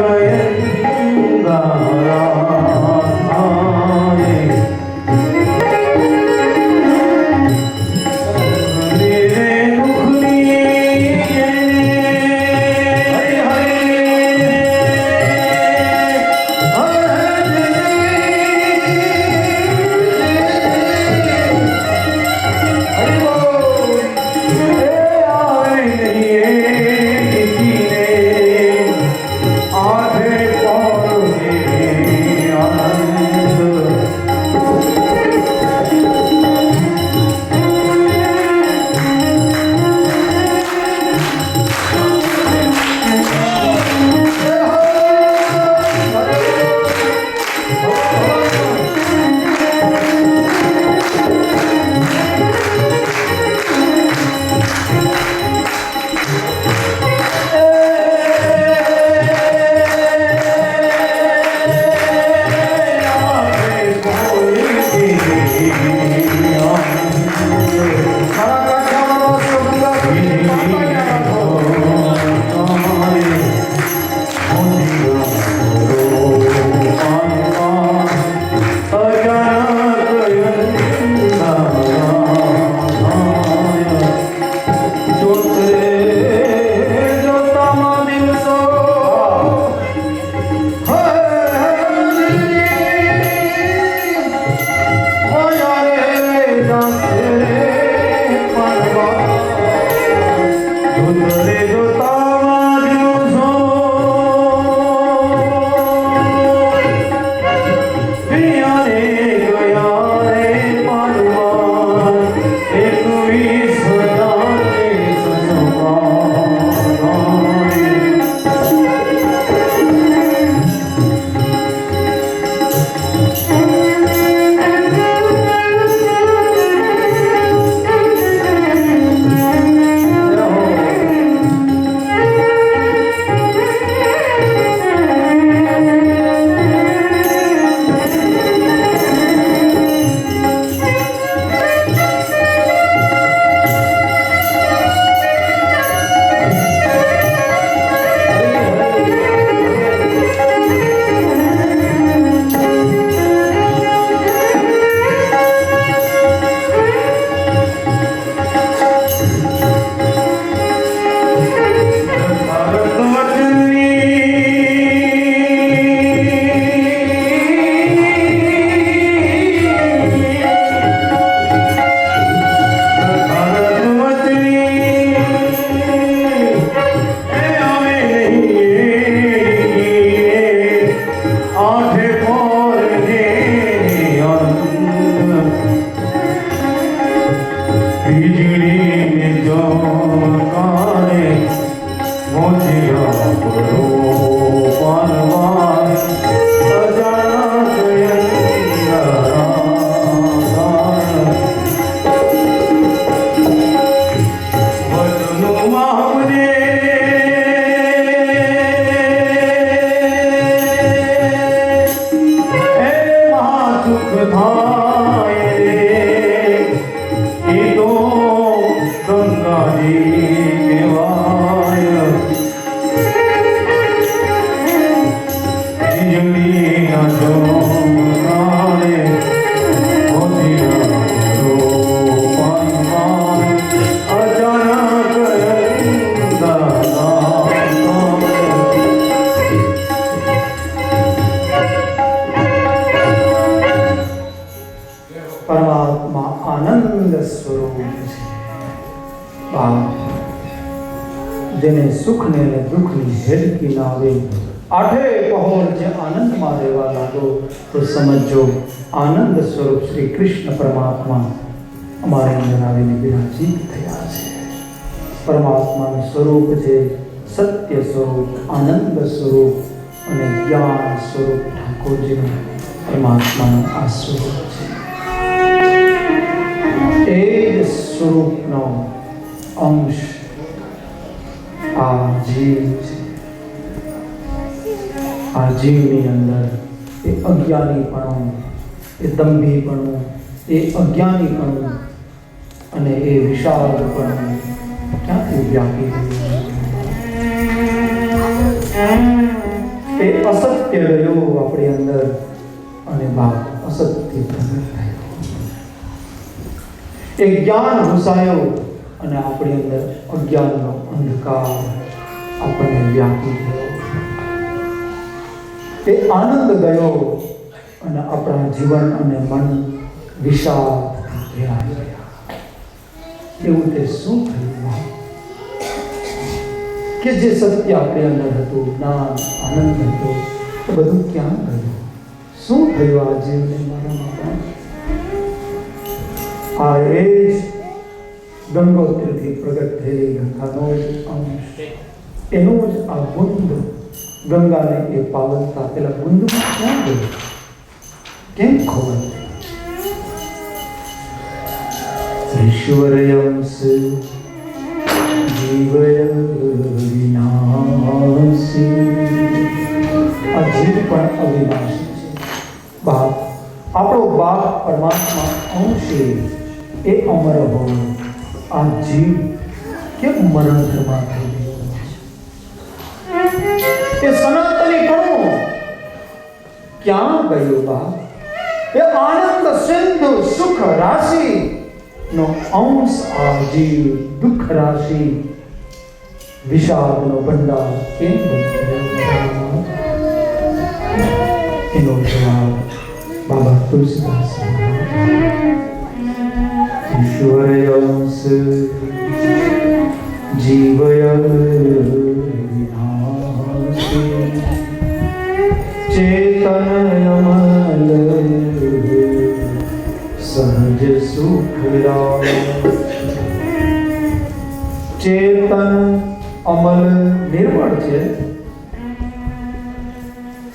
વીજળીના ઝોણાને મોતીના રોપણમાં અચાનક પરમાત્મા આનંદ સ્વરૂપ છે. જેને સુખને અને દુઃખની હેડકી ના આવે, આઠે પહોર જે આનંદમાં રહેવા લાગો તો સમજો આનંદ સ્વરૂપ શ્રી કૃષ્ણ પરમાત્મા અમારી અંદર આવીને વિરાજિત થયા છે. પરમાત્માનું સ્વરૂપ છે સત્ય સ્વરૂપ, આનંદ સ્વરૂપ અને જ્ઞાન સ્વરૂપ ઠાકોરજીનું પરમાત્માનું આ સ્વરૂપ છે. એ જ સ્વરૂપનો અંશ આ જીવ છે. આ જીવની અંદર એ અજ્ઞાનીપણું, એ દંભીપણું, એ અજ્ઞાનીપણું અને એ વિશાળપણું ક્યાંથી વ્યાપી ગયું? એ અસત્ય રહ્યો આપણી અંદર અને બાપ અસત્ય પ્રગટ થયો. એ જ્ઞાન ઘુસાયો અને આપણી અંદર અજ્ઞાનનો અંધકાર આપણને વ્યાપી ગયો. એ આનંદ ગયો અને આપણા જીવન અને મન વિશાળ થયા ગયા. એવું તે શું થયું કે જે સત્ય આપણી અંદર હતું, જ્ઞાન, આનંદ હતો, એ બધું ક્યાં ગયું? શું થયું આ જીવને મારામાં? આ એ જ ગંગોત્રીથી પ્રગટ થયેલી ગંગાનો જ અંશ, એનો જ આ ગુંદ. ગંગાને એ પાવનતા પેલા ગુંદમાં ક્યાં ગયું? કેમ ખોવાય? ઈશ્વરયંસ જીવય વિનાશી. આ જીવ પણ અવિનાશી છે. બાપ, આપણો બાપ પરમાત્મા અંશે એ અમર હોય, આ જીવ કેમ મરણ ધર્મા થઈ ગયો? એ સનાતનીપણું ક્યાં ગયું બાપ? એ આનંદ સિંધુ સુખ રાશિ નો અંશ આ જીવ દુઃખ રાશિ વિષાદનો ભંડાર કેમ બન્યો? એનો જવાબ બાબા તુલસીદાસ. ઈશ્વરયંસ જીવય વિનાશી ચેતન અમલ સહજ સુખરામ. ચેતન અમલ નિર્મળ છે,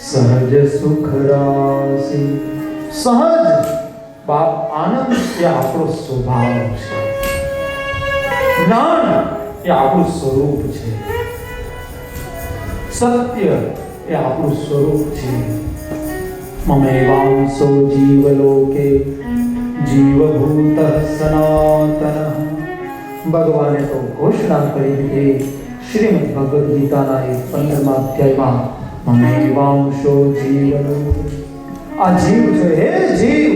સહજ સુખરાશી. સહજ બાપ આનંદ એ આપણો સ્વભાવ છે. જ્ઞાન એ આપણું સ્વરૂપ છે. સત્ય એ આપણું સ્વરૂપ છે. મમેવાંસો જીવલોકે જીવભૂત સનાતન. ભગવાને તો ઘોષણા કરી દીધી શ્રીમદ ભગવદ્ ગીતાના 15મા અધ્યાયમાં, મમેવાંસો જીવલોકે. આ જીવ છે, હે જીવ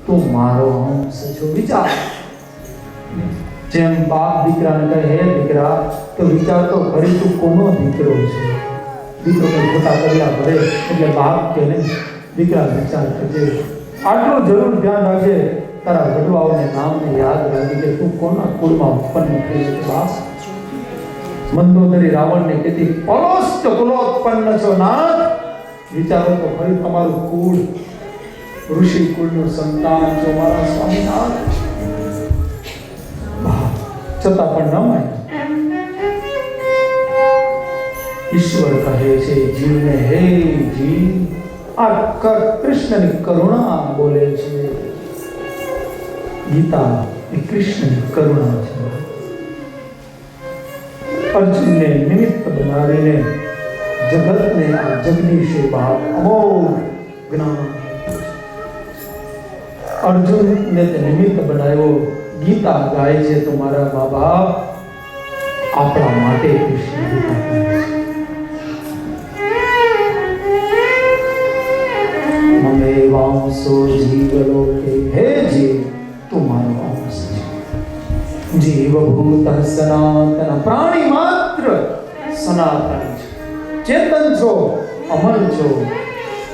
તું મારો અંશ છો. વિચાર, જેમ બાપ દીકરાને કહે, હે દીકરા, તો વિચાર તો ખરી તું કોનો દીકરો છે? દીકરો ને ખોટા કર્યા ભરે એટલે બાપ કે નહીં, દીકરા વિચાર કરજે. આટલું જરૂર ધ્યાન રાખજે, તારા વડવાઓને નામને યાદ રાખી કે તું કોના કુળમાં ઉત્પન્ન થઈ છે. બાપ મંદોદરી રાવણને કહેતી, પલોષ્ટ કુલોત્પન્ન છો નાથ. વિચારો તો ખરી તમારું કુળ ઋષિ કુળનું સંતાન છો મારા સ્વામીનાથ. છતાં પણ ન માન્યું. ઈશ્વર કહે છે જીવને, હે જીવ, આ કૃષ્ણની કરુણા બોલે છે. ગીતા એ કૃષ્ણની કરુણા છે. અર્જુનને નિમિત્ત બનાવીને જગતને આ જગદીશે બાપ અમોઘ જ્ઞાન. અર્જુનને તે નિમિત્ત બનાવ્યો. ગીતા ગાય છે તો મારા મા બાપ આપણા માટે કૃષ્ણ ગીતા ગાય છે. અંશો જીવલોકે, હે જીવ તું મારો અંશ છે. જીવભૂત સનાતન, પ્રાણી માત્ર સનાતન છે, ચેતન છો, અમર છો.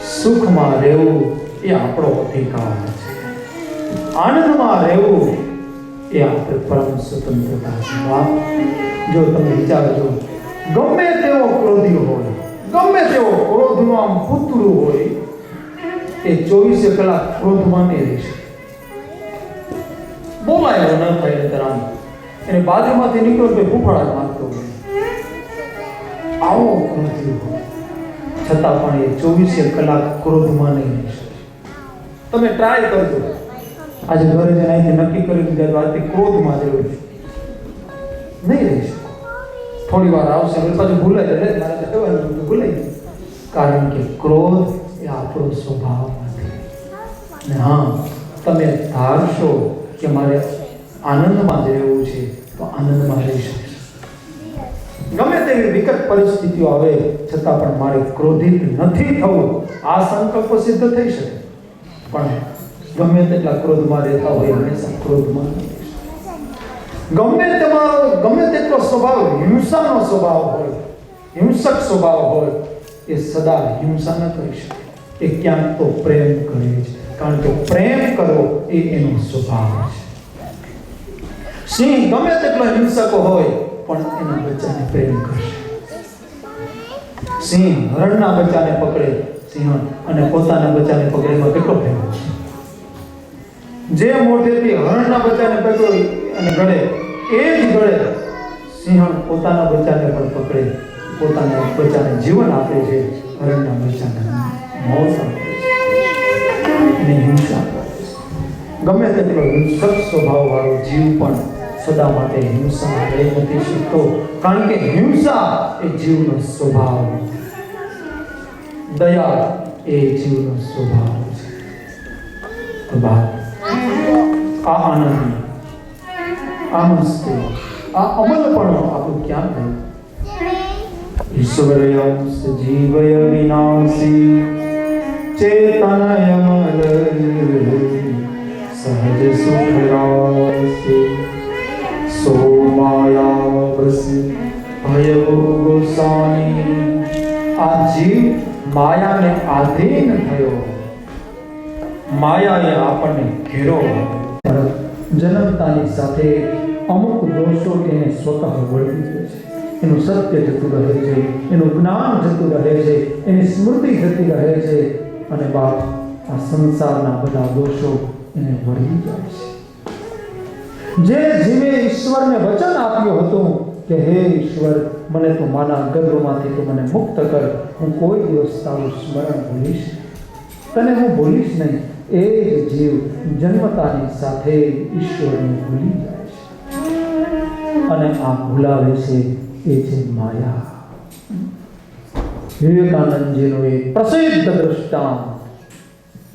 સુખમાં રહેવું એ આપણો અધિકાર છે, આનંદમાં રહેવું એ આપણે પરમ સ્વતંત્રતા છે. વાહ! જો તમે વિચારજો, ગમે તેવો ક્રોધી હોય, ગમે તેવો ક્રોધનું આમ પૂતળું હોય, એ 24 કલાક ક્રોધમાં નહીં રહી શકે. બોલાય ન થાય ને તરામ એને બાજુમાંથી નીકળો તો ફૂફાડા મારતો હોય, આવો ક્રોધી હોય, છતાં પણ એ 24 કલાક ક્રોધમાં નહીં રહી શકે. તમે ટ્રાય કરજો, આજે ઘરે જઈને અહીંથી નક્કી કરી દીધા તો આજથી ક્રોધમાં જ રહ્યું છે, નહીં રહી શકો. થોડી વાર આવશે એટલે પાછું ભૂલાય જાય, મારે તો કહેવાનું ભૂલાઈ ગયું. કારણ કે ક્રોધ એ આપણો સ્વભાવ નથી. ને હા, તમે ધારશો કે મારે આનંદમાં જ રહેવું છે તો આનંદમાં રહી શકશો. ગમે તેવી વિકટ પરિસ્થિતિઓ આવે છતાં પણ મારે ક્રોધિત નથી થવું, આ સંકલ્પ સિદ્ધ થઈ શકે. પણ ગમે તેટલા ક્રોધમાં રહેતા હોય હંમેશા ક્રોધમાં નહીં. ગમે તેટલો સ્વભાવ હિંસાનો સ્વભાવ હોય, હિંસક સ્વભાવ હોય, એ સદા હિંસા ન કરી શકે. એ ક્યાંક તો પ્રેમ કરે છે, કારણ કે પ્રેમ કરવો એ એનો સ્વભાવ છે. સિંહ ગમે તેટલો હિંસક હોય પણ એના બચ્ચાને પ્રેમ કરશે. સિંહ હરણના બચ્ચાને પકડે, સિંહ અને પોતાના બચ્ચાને પકડે, એમાં કેટલો પ્રેમ છે. જે મોઢેથી હરણના બચ્ચાને પકડ્યો અને ગળે, એ જ ગળે સિંહ પોતાના બચ્ચાને પણ પકડે, પોતાના બચ્ચાને જીવન આપે છે, હરણના બચ્ચાને મોત આપે છે અને હિંસા કરે છે. ગમે તેટલો હિંસક સ્વભાવવાળો જીવ પણ સદા માટે હિંસા રહી નથી શકતો, કારણ કે હિંસા એ જીવનો સ્વભાવ નથી. દયા એ જીવનો સ્વભાવ છે. તો બાપ, આ આનંદ, આ મસ્તી, આ અમલપણો આપણું ક્યાં થયું? ઈશ્વરયંશ જીવય વિનાશી ચેતનયમલ સહજ સુખ રાશી સો માયા બસ ભય ગોસાની. આ જીવ માયાને આધીન થયો, માયાએ આપણને ઘેરો. જન્મતાની સાથે અમુક દોષો એને સ્વતઃ વળગી દે છે, એનું સત્ય જતું રહે છે, એનું જ્ઞાન જતું રહે છે, એની સ્મૃતિ જતી રહે છે, અને બાપ આ સંસારના બધા દોષો એને વળગી જાય છે. જે જીવે ઈશ્વરને વચન આપ્યું હતું કે હે ઈશ્વર, મને તું માના ગર્ભમાંથી તું મને મુક્ત કર, હું કોઈ દિવસ તારું સ્મરણ ભૂલીશ, તને હું ભૂલીશ નહીં, એ જ જીવ જન્મતાની સાથે ઈશ્વરને ભૂલી જાય છે. અને આ ભૂલાવે છે એ છે માયા. વિવેકાનંદજીનો એક પ્રસિદ્ધ દ્રષ્ટાંત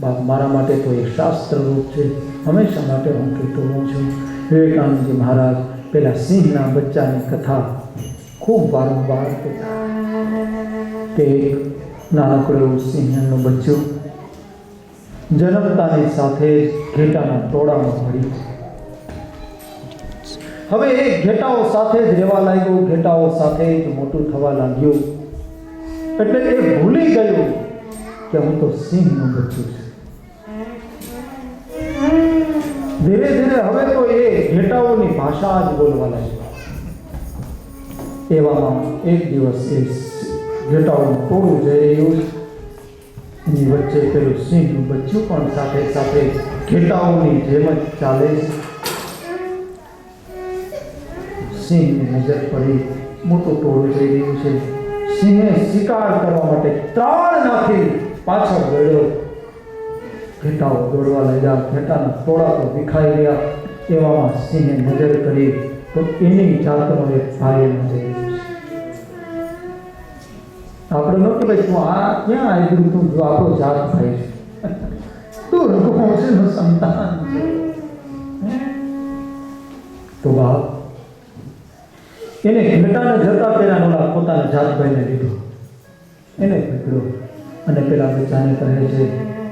બાપ મારા માટે તો એક શાસ્ત્રરૂપ છે, હંમેશા માટે હું કહેતો હોઉં છું. વિવેકાનંદજી મહારાજ પેલા સિંહના બચ્ચાની કથા ખૂબ વારંવાર કહેતા કે એક નાનકડું એવું સિંહનું બચ્ચું જન્મતાની સાથે જ ઘેટાના ટોળામાં મળી. હવે એ ઘેટાઓ સાથે જ રહેવા લાગ્યું, ઘેટાઓ સાથે જ મોટું થવા લાગ્યું, એટલે એ ભૂલી ગયું કે હું તો સિંહનું બચ્ચું છું. ધીરે ધીરે હવે તો એ ઘેટાઓની ભાષા જ બોલવા લાગ્યો. એવામાં એક દિવસ એ ઘેટાઓનું ટોળું જઈ રહ્યું, એની વચ્ચે પેલું સિંહનું બચ્ચું પણ સાથે સાથે ઘેટાઓની જેમ જ ચાલે છે. સિંહની નજર પડી, મોટું ટોળું જઈ રહ્યું છે. સિંહે શિકાર કરવા માટે ત્રાણ નાખી પાછળ દોડ્યો. ઘેટાઓ દોડવા લાગ્યા, ઘેટાના ટોળા તો વિખાઈ ગયા. એવામાં સિંહે નજર કરી તો એની જાતનો એક ભાઈ જઈ રહ્યો છે. આપણે ન કે ભાઈ તું આ ક્યાં આવી તું જો આપણો જાત થાય છે, તું રઘુવંશીનું સંતાન છે. તો બાપ એને ઘેટાને જતા પહેલા ઓલા પોતાના જાતભાઈને લીધો, એને પકડ્યો અને પેલા બચ્ચાને કહે છે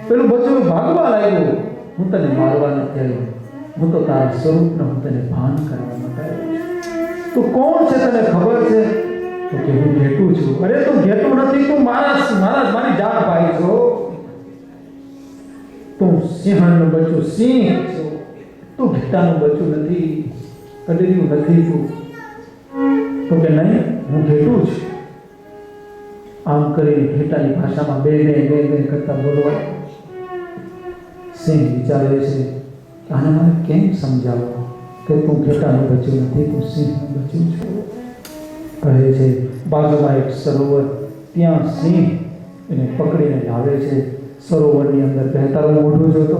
પેલું બચ્ચું ભાગવા લાગ્યું, હું તને મારવા નથી આવ્યો, હું તો તારા સ્વરૂપને હું તને ભાન કરવા માટે આવ્યો છું. તું કોણ છે તને ખબર છે? તો કે હું ઘેટું છું. અરે તું ઘેટું નથી, તું મારી જાત ભાઈ છો. તું સિંહણનું બચ્ચું સિંહ છો, તું ઘેટાનું બચ્ચું નથી, કડેલું નથી તું. તો કે નહીં, હું ઘેટું છું. આમ કરીને ઘેટાની ભાષામાં બે કરતા બોલવા. સિંહ વિચારે છે કે આને મને કેમ સમજાવવા કે તું ઘેટાનું બચ્ચું નથી, તું સિંહનું બચ્ચું છો. કહે છે બાજુમાં એક સરોવર, ત્યાં સિંહ એને પકડીને લાવે છે. સરોવરની અંદર કહેતા મોઢું જોતો,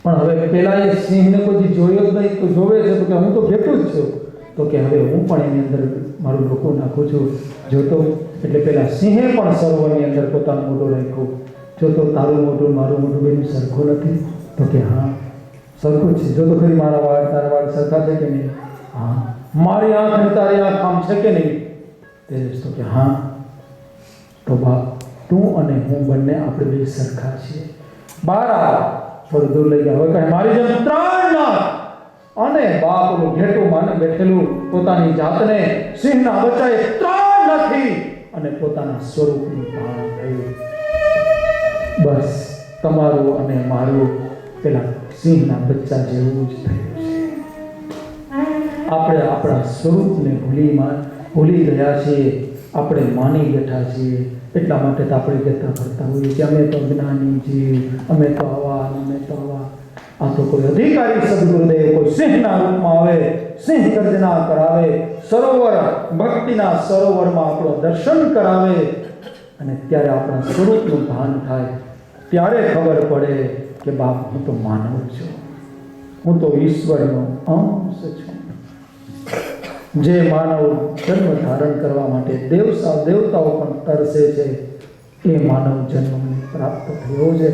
પણ હવે પેલા એ સિંહને કોઈ જોયો જ નહીં, તો જોવે છે તો કે હું તો ઘેટું જ છું. તો કે હવે હું પણ એની અંદર મારું ડોકું નાખું છું. જોતો એટલે પેલા સિંહે પણ સરોવરની અંદર પોતાનું મોઢું રાખ્યું. જોતો તારું મોઢું મારું મોઢું બેનું સરખું નથી? તો કે હા સરખું જ છે. જોતો ખરી મારા વાળ તારા વાળ સરખા છે કે નહીં? હા. મારી આંખ અને તારી આંખ આમ છે કે નહીં? તેજસ તો કે હા. તો બાપ તું અને હું બંને આપણે બે સરખા છીએ. બહાર આવ. થોડું દૂર લઈ ગયા. હવે કહે મારી જેમ 3 નાખ. અને બાપ ઓલું ઘેટું માને બેઠેલું પોતાની જાતને સિંહના બચ્ચાએ 3 નાખી અને પોતાના સ્વરૂપનું ભાન થયું. બસ તમારું અને મારું પેલા સિંહના બચ્ચા જેવું જ થયું છે. આપણે આપણા સ્વરૂપને ભૂલી ગયા છીએ. આપણે માની બેઠા છીએ. એટલા માટે તો આપણે કહેતા કરતા હોઈએ કે અમે તો જ્ઞાની જીવ, અમે તો આવા, અમે તો આવા. આ તો કોઈ અધિકારી સદગુરુદેવ કોઈ સિંહના રૂપમાં આવે, સિંહ ગર્જના કરાવે, સરોવર ભક્તિના સરોવરમાં આપણો દર્શન કરાવે, અને ત્યારે આપણા સ્વરૂપનું ભાન થાય. ત્યારે ખબર પડે કે બાપ હું તો માનવ છું, હું તો ઈશ્વરનો અંશ છું. જે માનવ જન્મ ધારણ કરવા માટે દેવતાઓ પણ તરસે છે, એ માનવ જન્મ પ્રાપ્ત થયો છે.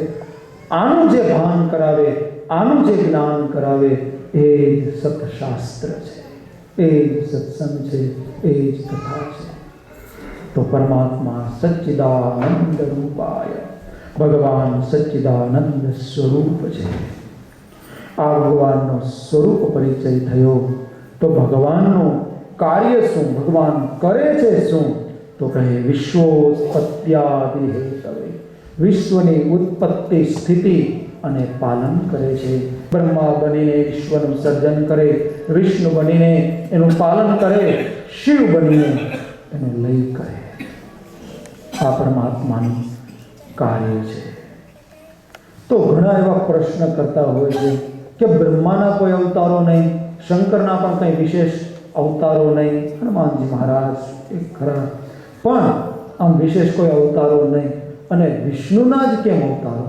આનું જે ભાન કરાવે, આનું જે જ્ઞાન કરાવે, એ જ સત્શાસ્ત્ર છે, એ જ સત્સંગ છે, એ જ કથા છે. તો પરમાત્મા સચ્ચિદાનંદ રૂપાય, ભગવાન સચ્ચિદાનંદ સ્વરૂપ છે. આ ભગવાનનો સ્વરૂપ પરિચય થયો તો ભગવાનનું કાર્ય શું, ભગવાન કરે છે શું? તો કહે વિશ્વોત્પત્યાદિ હેતવે, વિશ્વની ઉત્પત્તિ સ્થિતિ અને પાલન કરે છે. બ્રહ્મા બનીને વિશ્વનું સર્જન કરે, વિષ્ણુ બનીને એનું પાલન કરે, શિવ બનીને એનું લય કરે. આ પરમાત્માનું કાર્ય છે. તો ઘણા એવા પ્રશ્ન કરતા હોય છે કે બ્રહ્માના કોઈ અવતારો નહીં, શંકરના પણ કંઈ વિશેષ અવતારો નહીં, હનુમાનજી મહારાજ એક ખરા, પણ આમ વિશેષ કોઈ અવતારો નહીં, અને વિષ્ણુના જ કેમ અવતારો?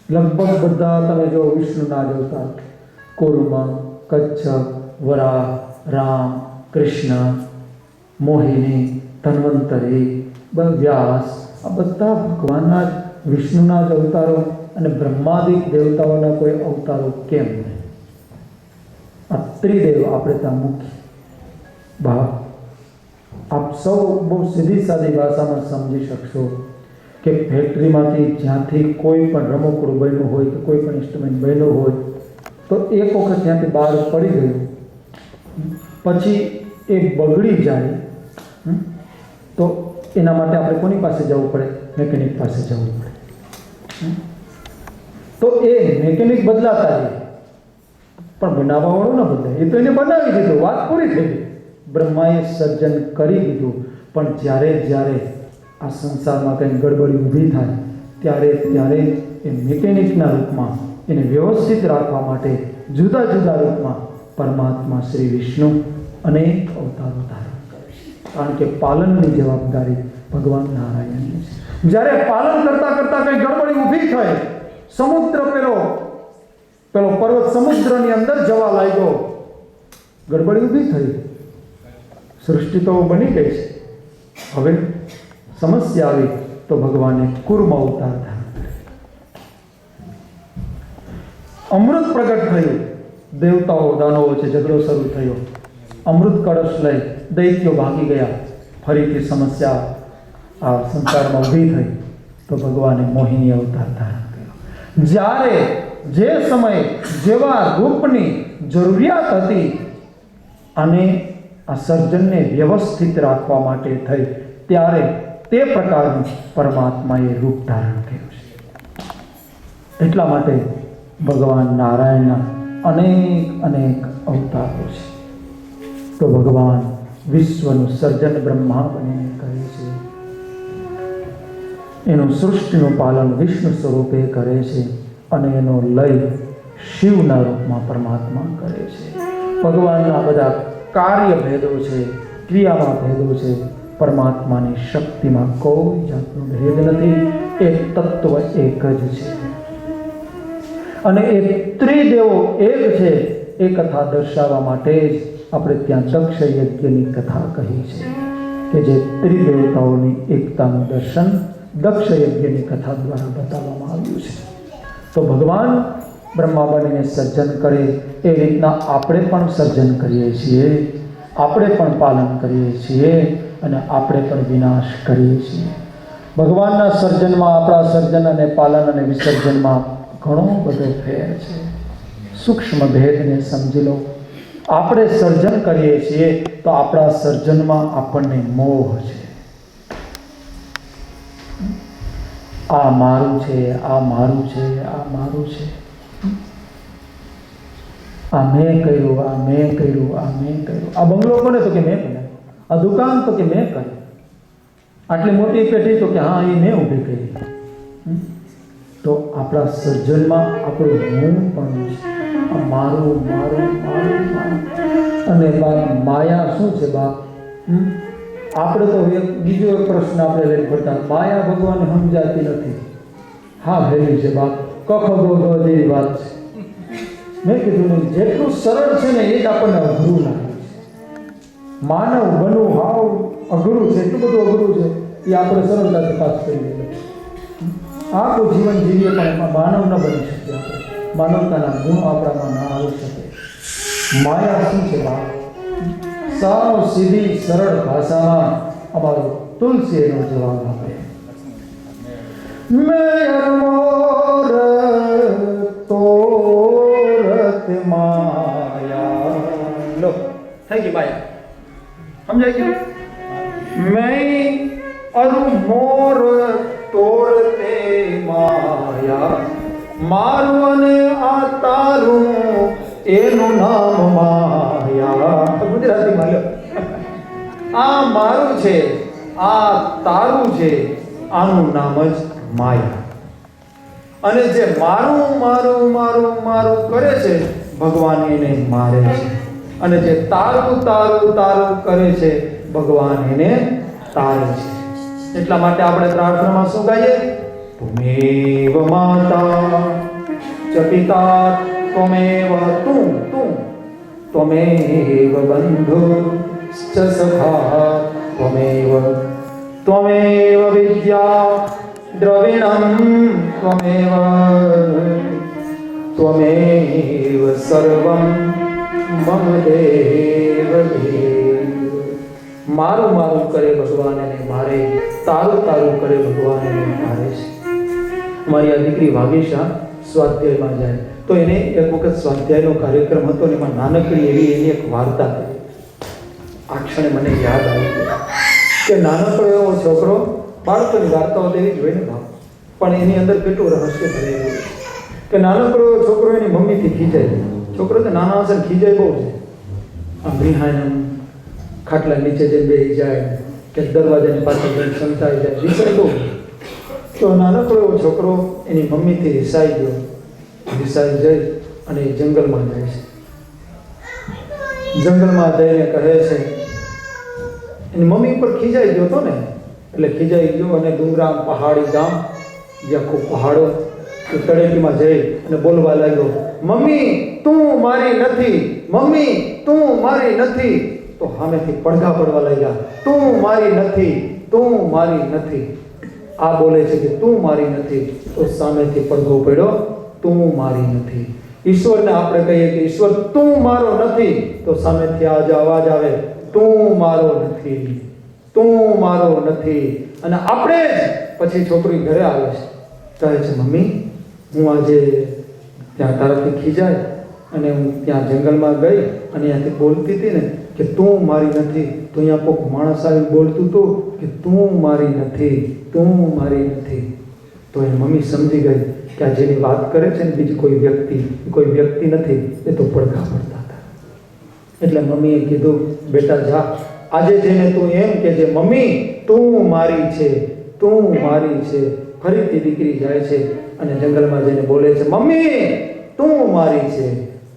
લગભગ બધા તમે જો વિષ્ણુના જ અવતાર, કુર્મ, કચ્છ, વરાહ, રામ, કૃષ્ણ, મોહિની, ધન્વંતરી, વ્યાસ, આ બધા ભગવાનના જ વિષ્ણુના જ અવતારો, અને બ્રહ્માદિક દેવતાઓના કોઈ અવતારો કેમ નહીં? આ ત્રિદેવ આપણે ત્યાં મુખ્ય ભાવ. આપ સૌ બહુ સીધી સાદી ભાષામાં સમજી શકશો કે ફેક્ટરીમાંથી જ્યાંથી કોઈ પણ રમકડું બન્યું હોય કે કોઈ પણ ઇન્સ્ટ્રુમેન્ટ બન્યું હોય, તો એક વખત ત્યાંથી બહાર પડી ગયું, પછી એ બગડી જાય, તો એના માટે આપણે કોની પાસે જવું પડે? મેકેનિક પાસે જવું પડે. તો એ મેકેનિક બદલાતા રહે, પણ બનાવવાવાળો ન બદલાય. એ તો એને બનાવી દીધું, વાત પૂરી થઈ ગઈ. બ્રહ્માએ સર્જન કરી દીધું, પણ જ્યારે આ સંસારમાં કંઈ ગડબડી ઊભી થાય ત્યારે એ મિકેનિકના રૂપમાં એને વ્યવસ્થિત રાખવા માટે જુદા જુદા રૂપમાં પરમાત્મા શ્રી વિષ્ણુ અનેક અવતારો ધારણ કરે છે. કારણ કે પાલનની જવાબદારી ભગવાન નારાયણની છે. જ્યારે પાલન કરતા કરતા કંઈ ગડબડી ઊભી થાય, સમુદ્ર પેલો પર્વત સમુદ્રની અંદર જવા લાગ્યો, ગડબડી ઊભી થઈ, સૃષ્ટિ તો બની ગઈ છે, હવે સમસ્યા આવી તો ભગવાને કુર્મ અવતાર ધારણ કર્યો. અમૃત પ્રગટ થયું, દેવતાઓ દાનવો છે ઝઘડો શરૂ થયો, અમૃત કળશ લઈ દૈત્યો ભાગી ગયા, ફરીથી સમસ્યા આ સંસારમાં ઊભી થઈ. તો ભગવાને મોહિની અવતાર ધારણ કર્યો. જ્યારે જે સમયે જેવા રૂપની જરૂરિયાત હતી અને આ સર્જનને વ્યવસ્થિત રાખવા માટે થઈ, ત્યારે તે પ્રકારનું પરમાત્માએ રૂપ ધારણ કર્યું છે. એટલા માટે ભગવાન નારાયણના અનેક અવતારો છે. તો ભગવાન વિશ્વનું સર્જન બ્રહ્મા બનીને કરે છે. એનું સૃષ્ટિનું પાલન વિષ્ણુ સ્વરૂપે કરે છે અને એનો લય શિવના રૂપમાં પરમાત્મા કરે છે. ભગવાનના બધા કાર્ય ભેદો છે, ક્રિયામાં ભેદો છે. પરમાત્માની શક્તિમાં કોઈ જાતનો ભેદ નથી. એ તત્વ એક જ છે અને એ ત્રિદેવો એક છે. એ કથા દર્શાવવા માટે જ આપણે ત્યાં દક્ષ યજ્ઞની કથા કહી છે કે જે ત્રિદેવતાઓની એકતાનું દર્શન દક્ષ યજ્ઞની કથા દ્વારા બતાવવામાં આવ્યું છે. તો ભગવાન બ્રહ્મા બનીને સર્જન કરે એ રીતના આપણે પણ સર્જન કરીએ છીએ, આપણે પણ પાલન કરીએ છીએ અને આપણે પણ વિનાશ કરીએ છીએ. ભગવાનના સર્જનમાં, આપણા સર્જન અને પાલન અને વિસર્જનમાં ઘણો બધો ફેર છે. સૂક્ષ્મ ભેદને સમજી લો. આપણે સર્જન કરીએ છીએ તો આપણા સર્જનમાં આપણને મોહ છે. આ મારું છે, આ મારું છે, આ મારું છે, આ મેં કર્યું, આ મેં કર્યું, આ મેં કર્યું. આ બંગલો કોને? તો કે મેં બનાવ્યો. આ દુકાન તો કે મેં કરી. આટલી મોટી પેઢી તો કે હા એ મેં ઊભી કરી. તો આપણા સર્જનમાં આપણું હું પણ છે. આ મારું મારું મારું મારું. અને માયા શું છે બાપ? આપણે તો બીજો એક પ્રશ્ન આપણે લઈને પડતા, માયા ભગવાનને સમજાતી નથી. હા ભેરી છે બાપ, કખ ગો જેવી વાત છે. મેં કીધું નહીં, જેટલું સરળ છે ને એ જ આપણને અઘરું લાગે છે. માનવ બનવું હાવ અઘરું છે, એટલું બધું અઘરું છે એ આપણે સરળતાથી પાસ કરી દઈએ. આખું જીવન જીવીએ પણ એમાં માનવ ન બની શકીએ. આપણે માનવતાના ગુણ આપણામાં ના આવી શકે. માયા શું છે બાપ? સાવ સીધી સરળ ભાષામાં અમારો તુલસી એનો જવાબ આપે. મેર મોર તોરત માયા. લો થઈ ગઈ માયા, સમજાય ગયું? મેં અરુ મોર તોરતે માયા. મારું અને આ તારું એનું નામ માયા. ગુજરાતીમાં લો. આ મારું છે, આ તારું છે, આનું નામ જ માયા. અને જે મારું મારું મારું મારું કરે છે ભગવાન એને મારે છે. અને જે તારું તારું તારું કરે છે ભગવાન એને તારે છે. એટલા માટે આપણે પ્રાર્થનામાં શું ગાઈએ? તુમેવ માતા ચ પિતા ત્વમેવ તું તું ત્વમેવ બંધુ ચ સખા ત્વમેવ ત્વમેવ વિદ્યા દ્રવિણમ ત્વમેવ ત્વમેવ સર્વમ મમ દેવ દેવ. મારું મારું કરે ભગવાન એને મારે, તારું તારું કરે ભગવાન એને મારે છે. મારી આ દીકરી વાગીશા સ્વાધ્યાયમાં જાય તો એને એક વખત સ્વાધ્યાયનો કાર્યક્રમ હતો ને એમાં નાનકડી એવી એની એક વાર્તા કરી. આ ક્ષણે મને યાદ આવી કે નાનકડો એવો છોકરો, બાળકોની વાર્તાઓ તેવી જ હોય ને ભાવ, પણ એની અંદર કેટલું રહસ્ય ભરેલું છે કે નાનકડો એવો છોકરો એની મમ્મીથી ખીજાય. છોકરો તો નાના હશે ખીજાય બહુ છે. આમ રિહાય ખાટલા નીચે જઈને બેસી જાય કે દરવાજાની પાછળ જઈને સંતાઈ જાય, રીસાય બહુ. તો નાનકડો એવો છોકરો એની મમ્મીથી રિસાઈ ગયો. રિસાઈ જઈ અને એ જંગલમાં જાય છે. જંગલમાં જઈને કહે છે, એની મમ્મી ઉપર ખીજાઈ ગયો હતો ને, એટલે ખીજાઈ ગયો અને ડુંગરા પહાડી ગામ જ્યાં ખૂબ પહાડો, એ તળેટીમાં જઈ અને બોલવા લાગ્યો, મમ્મી તું મારી નથી, મમ્મી તું મારી નથી. તો સામેથી પડઘા પડવા લાગ્યા, તું મારી નથી, તું મારી નથી. આ બોલે છે કે તું મારી નથી, તો સામેથી પડઘો પડ્યો, તું મારી નથી. ઈશ્વરને આપણે કહીએ કે ઈશ્વર તું મારો નથી, તો સામેથી આજ અવાજ આવે, તું મારો નથી, તું મારો નથી. અને આપણે જ પછી છોકરી ઘરે આવે છે, કહે છે મમ્મી હું આજે ત્યાં તારાથી ખીજાય અને હું ત્યાં જંગલમાં ગઈ અને ત્યાંથી બોલતી હતી ને કે તું મારી નથી, તો અહીંયા કોઈક માણસ આવી બોલતું હતું કે તું મારી નથી, તું મારી નથી. તો એ મમ્મી સમજી ગઈ કે આ જેની વાત કરે છે ને બીજી કોઈ વ્યક્તિ નથી, એ તો પડઘા પડતા હતા. એટલે મમ્મીએ કીધું બેટા જા, આજે જઈને તું એમ કે જે મમ્મી તું મારી છે, તું મારી છે. ફરીથી દીકરી જાય છે અને જંગલમાં જઈને બોલે છે મમ્મી તું મારી છે,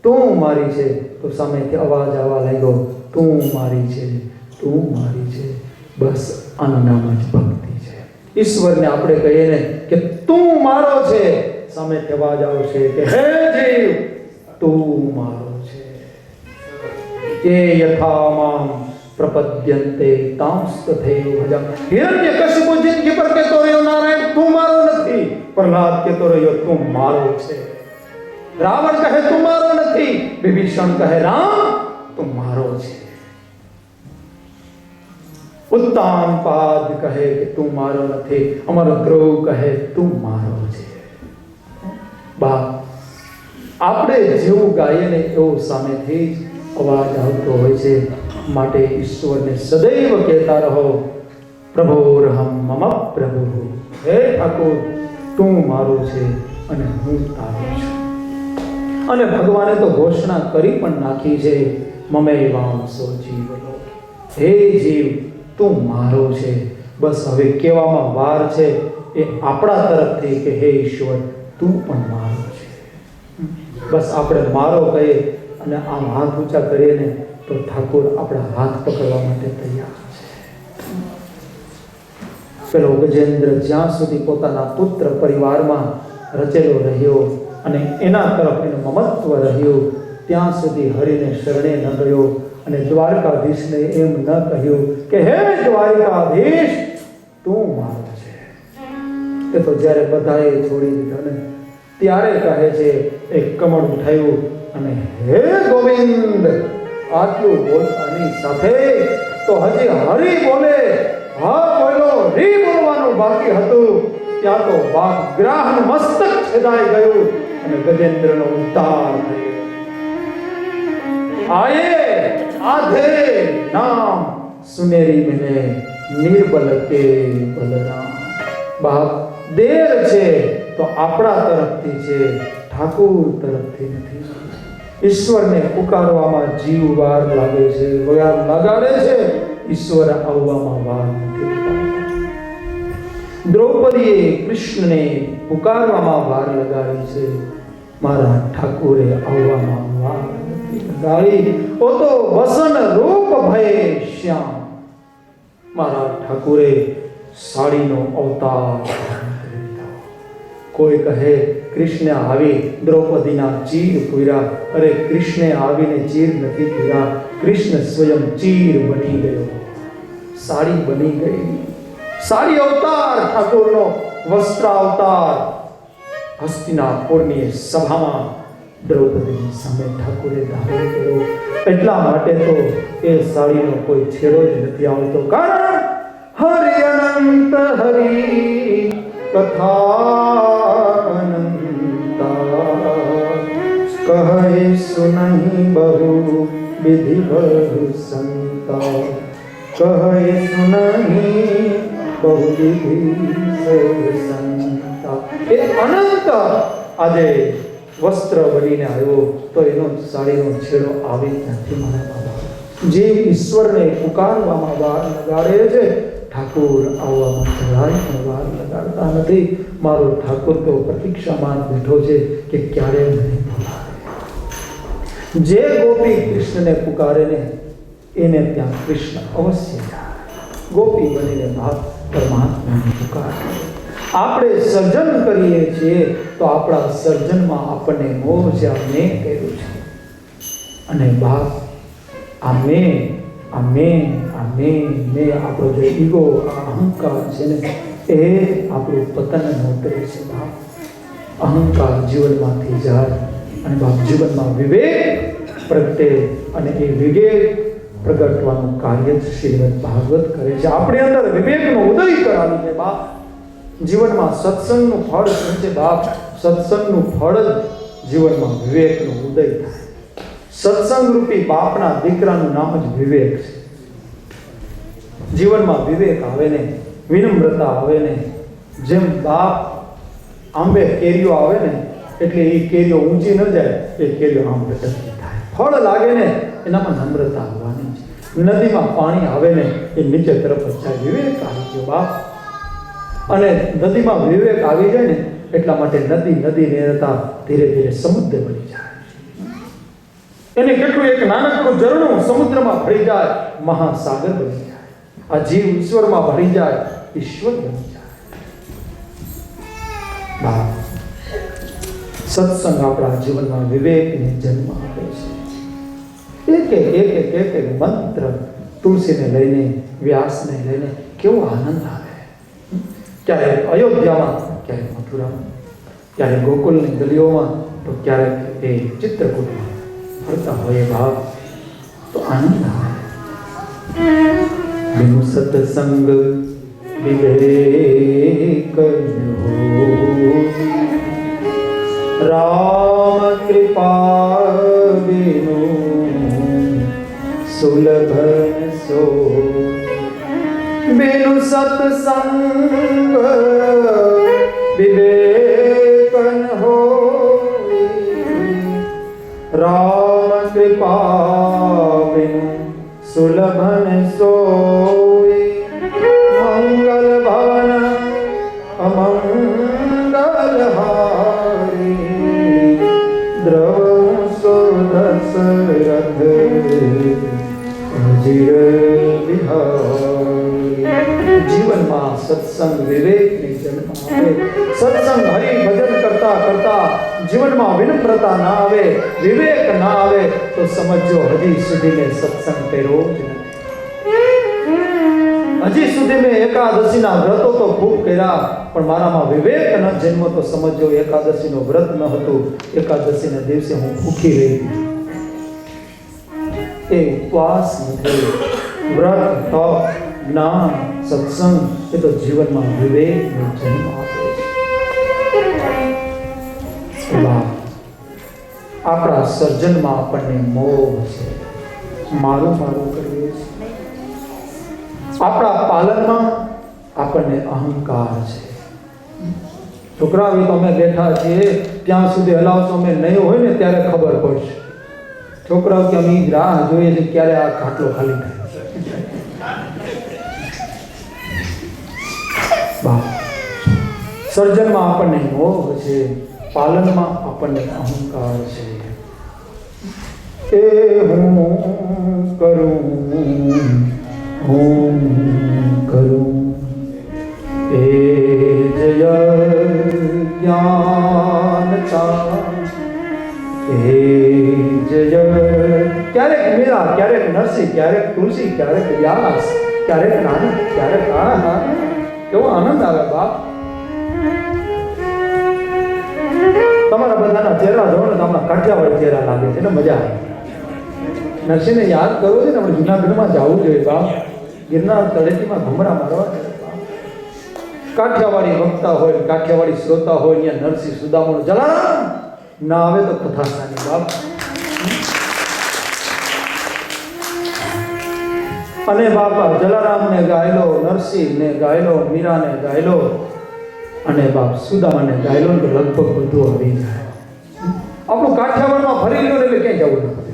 તું મારી છે. તો સામેથી અવાજ આવવા લાગ્યો તું મારી છે, તું મારી છે. બસ આનું નામ જ ભક્તિ છે. ઈશ્વરને આપણે કહીએ ને કે તું મારો છે, સામેથી અવાજ આવશે કે હે જીવ તું મારો છે. કે યથામામ પ્રપદ્યંતે તાંસ્તથૈવ ભજમ. હિરણ્યકશિપુ જિંદગી પર કહેતો રહ્યો નારાયણ તું મારો નથી, પ્રહલાદ કહેતો રહ્યો તું મારો છે. રાવણ કહે તું મારો નથી, વિભીષણ કહે રામ તું મારો છે. ઉત્તાનપાદ કહે કે તું મારો નથી, અમારો ધ્રુવ કહે તું મારો છે. બાપ આપણે જેવું ગાઈએ ને એવું સામેથી જ અવાજ આવતો હોય છે. માટે ઈશ્વરને સદૈવ કહેતા રહો પ્રભોરહમ મમ પ્રભુ. હે ઠાકોર તું મારો છે અને હું તારો છું. અને ભગવાને તો ઘોષણા કરી પણ નાખી છે મમૈવાંસો જીવલો. હે જીવ તું મારો છે. બસ હવે કહેવામાં વાર છે એ આપણા તરફથી કે હે ઈશ્વર તું પણ મારો છે. બસ આપણે મારો કહીએ અને આમ હાથ ઊંચા કરીએ ને તો ઠાકોર આપણા હાથ પકડવા માટે તૈયાર છે. પેલો ગજેન્દ્ર જ્યાં સુધી પોતાના પુત્ર પરિવારમાં રચેલો રહ્યો અને એના તરફ એનું મમત્વ રહ્યું ત્યાં સુધી હરિને શરણે ન ગયો અને દ્વારકાધીશને એમ ન કહ્યું કે હે દ્વારકાધીશ તું મારો છે. એ તો જ્યારે બધાએ છોડી દીધો ને ત્યારે કહે છે એક કમળ ઉઠાવ્યું અને હે ગોવિંદ આટલું બોલતાની સાથે તો હજી હરિ બોલે હા બોલો રી બોલવાનું બાકી હતું ત્યાં તો વાગ્રાહન મસ્તક છેદાઈ ગયું અને ગજેન્દ્રનો ઉદ્ધાર થયો. આયે આધે નામ સુનેરી મને નિર્બલ કે બલરામ. બાપ દેર છે તો આપણા તરફથી છે, ઠાકુર તરફથી નથી. ઈશ્વરને પુકારવામાં જીવ વાર લાગે છે, વાર લગાડે છે, ઈશ્વર આવવામાં વાર નથી લગાડતા. દ્રૌપદીએ કૃષ્ણને પુકારવામાં વાર લગાડી છે, મારા ઠાકુરે આવવામાં વાર નથી લગાડી. ઓ તો વસન રૂપ ભય શ્યામ. મારા ઠાકુરે સાડીનો અવતાર. કોઈ કહે કૃષ્ણ આવી દ્રૌપદીના ચીર પૂર્યા. અરે કૃષ્ણે આવીને ચીર નથી પૂર્યા, કૃષ્ણ સ્વયં ચીર બની ગયો, સાડી બની ગઈ. સાડી અવતાર ઠાકોરનો, વસ્ત્ર અવતાર. હસ્તિનાપુરની સભામાં દ્રૌપદીની સામે ઠાકોરે ધારણ કર્યો. એટલા માટે તો એ સાડીનો કોઈ છેડો જ નથી આવતો, કારણ હરિ અનંત હરિ કથા કહે સુનહી બહુ વિધિ બહુ સંતા. કહે સુનહી બહુ વિધિ સંતા. એ અનંત આજે વસ્ત્ર બનીને આવ્યો તો એનો સાડીનો છેડો આવી નથી મારા બાબા. જે ઈશ્વરને પુકારવામાં વાર લગાડે છે ઠાકોર આવવામાં જરાય પણ વાર લગાડતા નથી. મારો ઠાકોર તો પ્રતીક્ષામાં બેઠો છે કે ક્યારે મને બોલાવે. જે ગોપી કૃષ્ણને પુકારે ને એને ત્યાં કૃષ્ણ અવશ્ય જાય. ગોપી બનીને ભાવ પરમાત્માને પુકારે. આપણે સર્જન કરીએ છીએ તો આપણા સર્જનમાં આપણને મોહ છે, આ મેં કર્યું છે. અને બાપ આ મેં આપણો જે ઈગો, આ અહંકાર છે ને એ આપણું પતન નોતરે છે. બાપ અહંકાર જીવનમાંથી જાય અને બાપ જીવનમાં વિવેક પ્રગટે અને એ વિવેક પ્રગટવાનું કાર્ય જ શ્રીમદ ભાગવત કરે છે. આપણી અંદર વિવેકનો ઉદય કરાવીને બાપ જીવનમાં સત્સંગનું ફળ શું છે બાપ? સત્સંગનું ફળ જ જીવનમાં વિવેકનો ઉદય થાય. સત્સંગ રૂપી બાપના દીકરાનું નામ જ વિવેક છે. જીવનમાં વિવેક આવે ને, વિનમ્રતા આવે ને, જેમ બાપ આંબે કેરીઓ આવે ને એટલે એ કેરીઓ ઊંચી ન જાય, એ કેરીઓ આમ લટકતી થાય. ફળ લાગે ને એનામાં નમ્રતા આવવાની છે. નદીમાં પાણી આવે ને એ નીચે તરફ જ જાય. વિવેક આવી ગયો બાપ. અને નદીમાં વિવેક આવી જાય ને એટલા માટે નદી નદી રહેતા ધીરે ધીરે સમુદ્ર બની જાય. એને કેટલું એક નાનકડું ઝરણું સમુદ્રમાં ભળી જાય, મહાસાગર બની જાય. આ જીવ ઈશ્વરમાં ભળી જાય, ઈશ્વર બની જાય. બાપ, સત્સંગ આપણા જીવનમાં વિવેકને જન્મ આપે છે. એક મંત્ર તુલસીને લઈને, વ્યાસને લઈને કેવો આનંદ આવે. ક્યારેક અયોધ્યામાં, ક્યારેક મથુરામાં, ક્યારેક ગોકુલની ગલીઓમાં, તો ક્યારેક એ ચિત્રકૂટમાં ફરતા હોય ભાવ, તો આનંદ આવે. બિनु સત્સંગ વિવેક રામ કૃપા બિनु સુલભ સો. બિनु સત્સંગ વિવેક હો, રામ કૃપા બિनु સુલભ સોઈ. મંગલ ભવન અમંગલ હારી, દ્રવ સુદશરથ અજીર વિહારી. જીવનમાં સત્સંગ વિવેકને જન્મ આપે. સત્સંગ હરિ ભજન કરતા કરતા જીવનમાં વિનમ્રતા ના આવે, વિવેક ના આવે, તો સમજો હજી સુધી મેં સત્સંગ કર્યો જ નથી. હજી સુધી મેં એકાદશીના વ્રતો તો ખૂબ કર્યા, પણ મારામાં વિવેક ન જન્મ, તો સમજો એકાદશીનું વ્રત ન હતું. એકાદશીના દિવસે હું ભૂખી રહી. એ ઉપવાસ નથી. વ્રત, તપ, જ્ઞાન, સત્સંગ એ તો જીવનમાં વિવેકનો જન્મ આપે છે. આપણા સર્જનમાં આપણને મોહ છે, મારું મારું કરીએ છીએ. આપણા પાલનમાં આપણને અહંકાર છે. છોકરાઓ તો અમે બેઠા છીએ ત્યાં સુધી હલાવશો, અમે નહીં હોય ને ત્યારે ખબર પડશે. છોકરાઓ કે અમે રાહ જોઈએ છે ક્યારે આ ખાટલો ખાલી થાય. સર્જનમાં આપણને મોહ છે, પાલનમાં આપણને અહંકાર છે. એ હું કરું, હું કરું, એ જય જ્ઞાનતા, એ જય. ક્યારેક મીરા, ક્યારેક નરસિંહ, ક્યારેક તુલસી, ક્યારેક વ્યાસ, ક્યારેક નાનક, ક્યારેક આ. કેવો આનંદ આવે બાપ. તમારા બધાના ચહેરા જોવો ને તો આપણા કાઠિયાવાડી ચહેરા લાગે છે ને, મજા આવે. નરસિંહને યાદ કરવો છે ને, આપણે જુનાગઢમાં જવું જોઈએ બાપ. ગિરનાર તળેટીમાં ઘુમરા મારવા છે. કાઠિયાવાડી વક્તા હોય, કાઠિયાવાડી શ્રોતા હોય, અહીંયા નરસિંહ સુદામાનો જલારામ ના આવે તો કથાસાની બાપ. અને બાપા જલારામને ગાયલો, નરસિંહને ગાયલો, મીરાને ગાયલો, અને બાપ સુદામાને ગાયલો, તો લગભગ બધું આવી જાય. આપણું કાઠિયાવાડમાં ફરી લો એટલે ક્યાંય જવું ન પડે.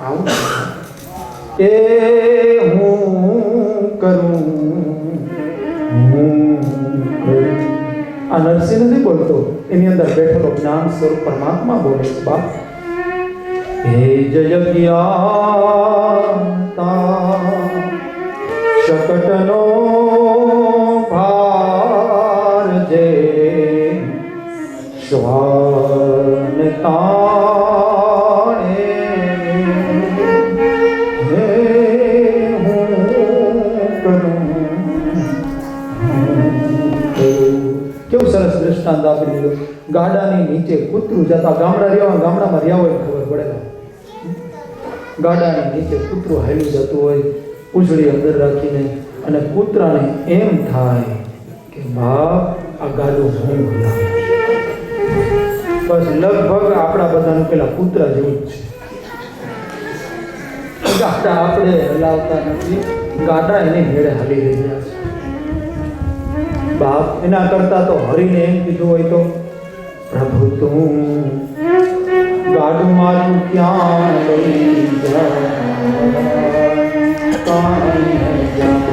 આવું એ હું કરું, હું કરું. આ નરસિંહ નથી બોલતો, એની અંદર બેઠેલો જ્ઞાન સ્વરૂપ પરમાત્મા બોલે છે બાપ. હે જય જ્ઞાતા, શકટનો ભાર જે શ્વાન તાણે. હે હું કરું, કેવું સરસ દ્રષ્ટાંત આપી દીધું. ગાડાની નીચે કૂતરું જતા, ગામડામાં રહ્યા હોય ખબર પડે. ગાડાની નીચે કૂતરું હાલ્યું જતું હોય, પૂંછડી અંદર રાખીને, અને કૂતરાને એમ થાય કે બાપ આ ગાડું હું હલાવું. બસ લગભગ આપણા બધાનું પેલા પુત્ર જેવું જ છે. ગાડા આપણે હલાવતા નથી, ગાડા એની મેળે હાલી રહ્યા છે. બાપ એના કરતા તો હરીને એમ કીધું હોય તો, પ્રભુ તું ગાડું મારું ક્યાં લઈ જા, કાંઈ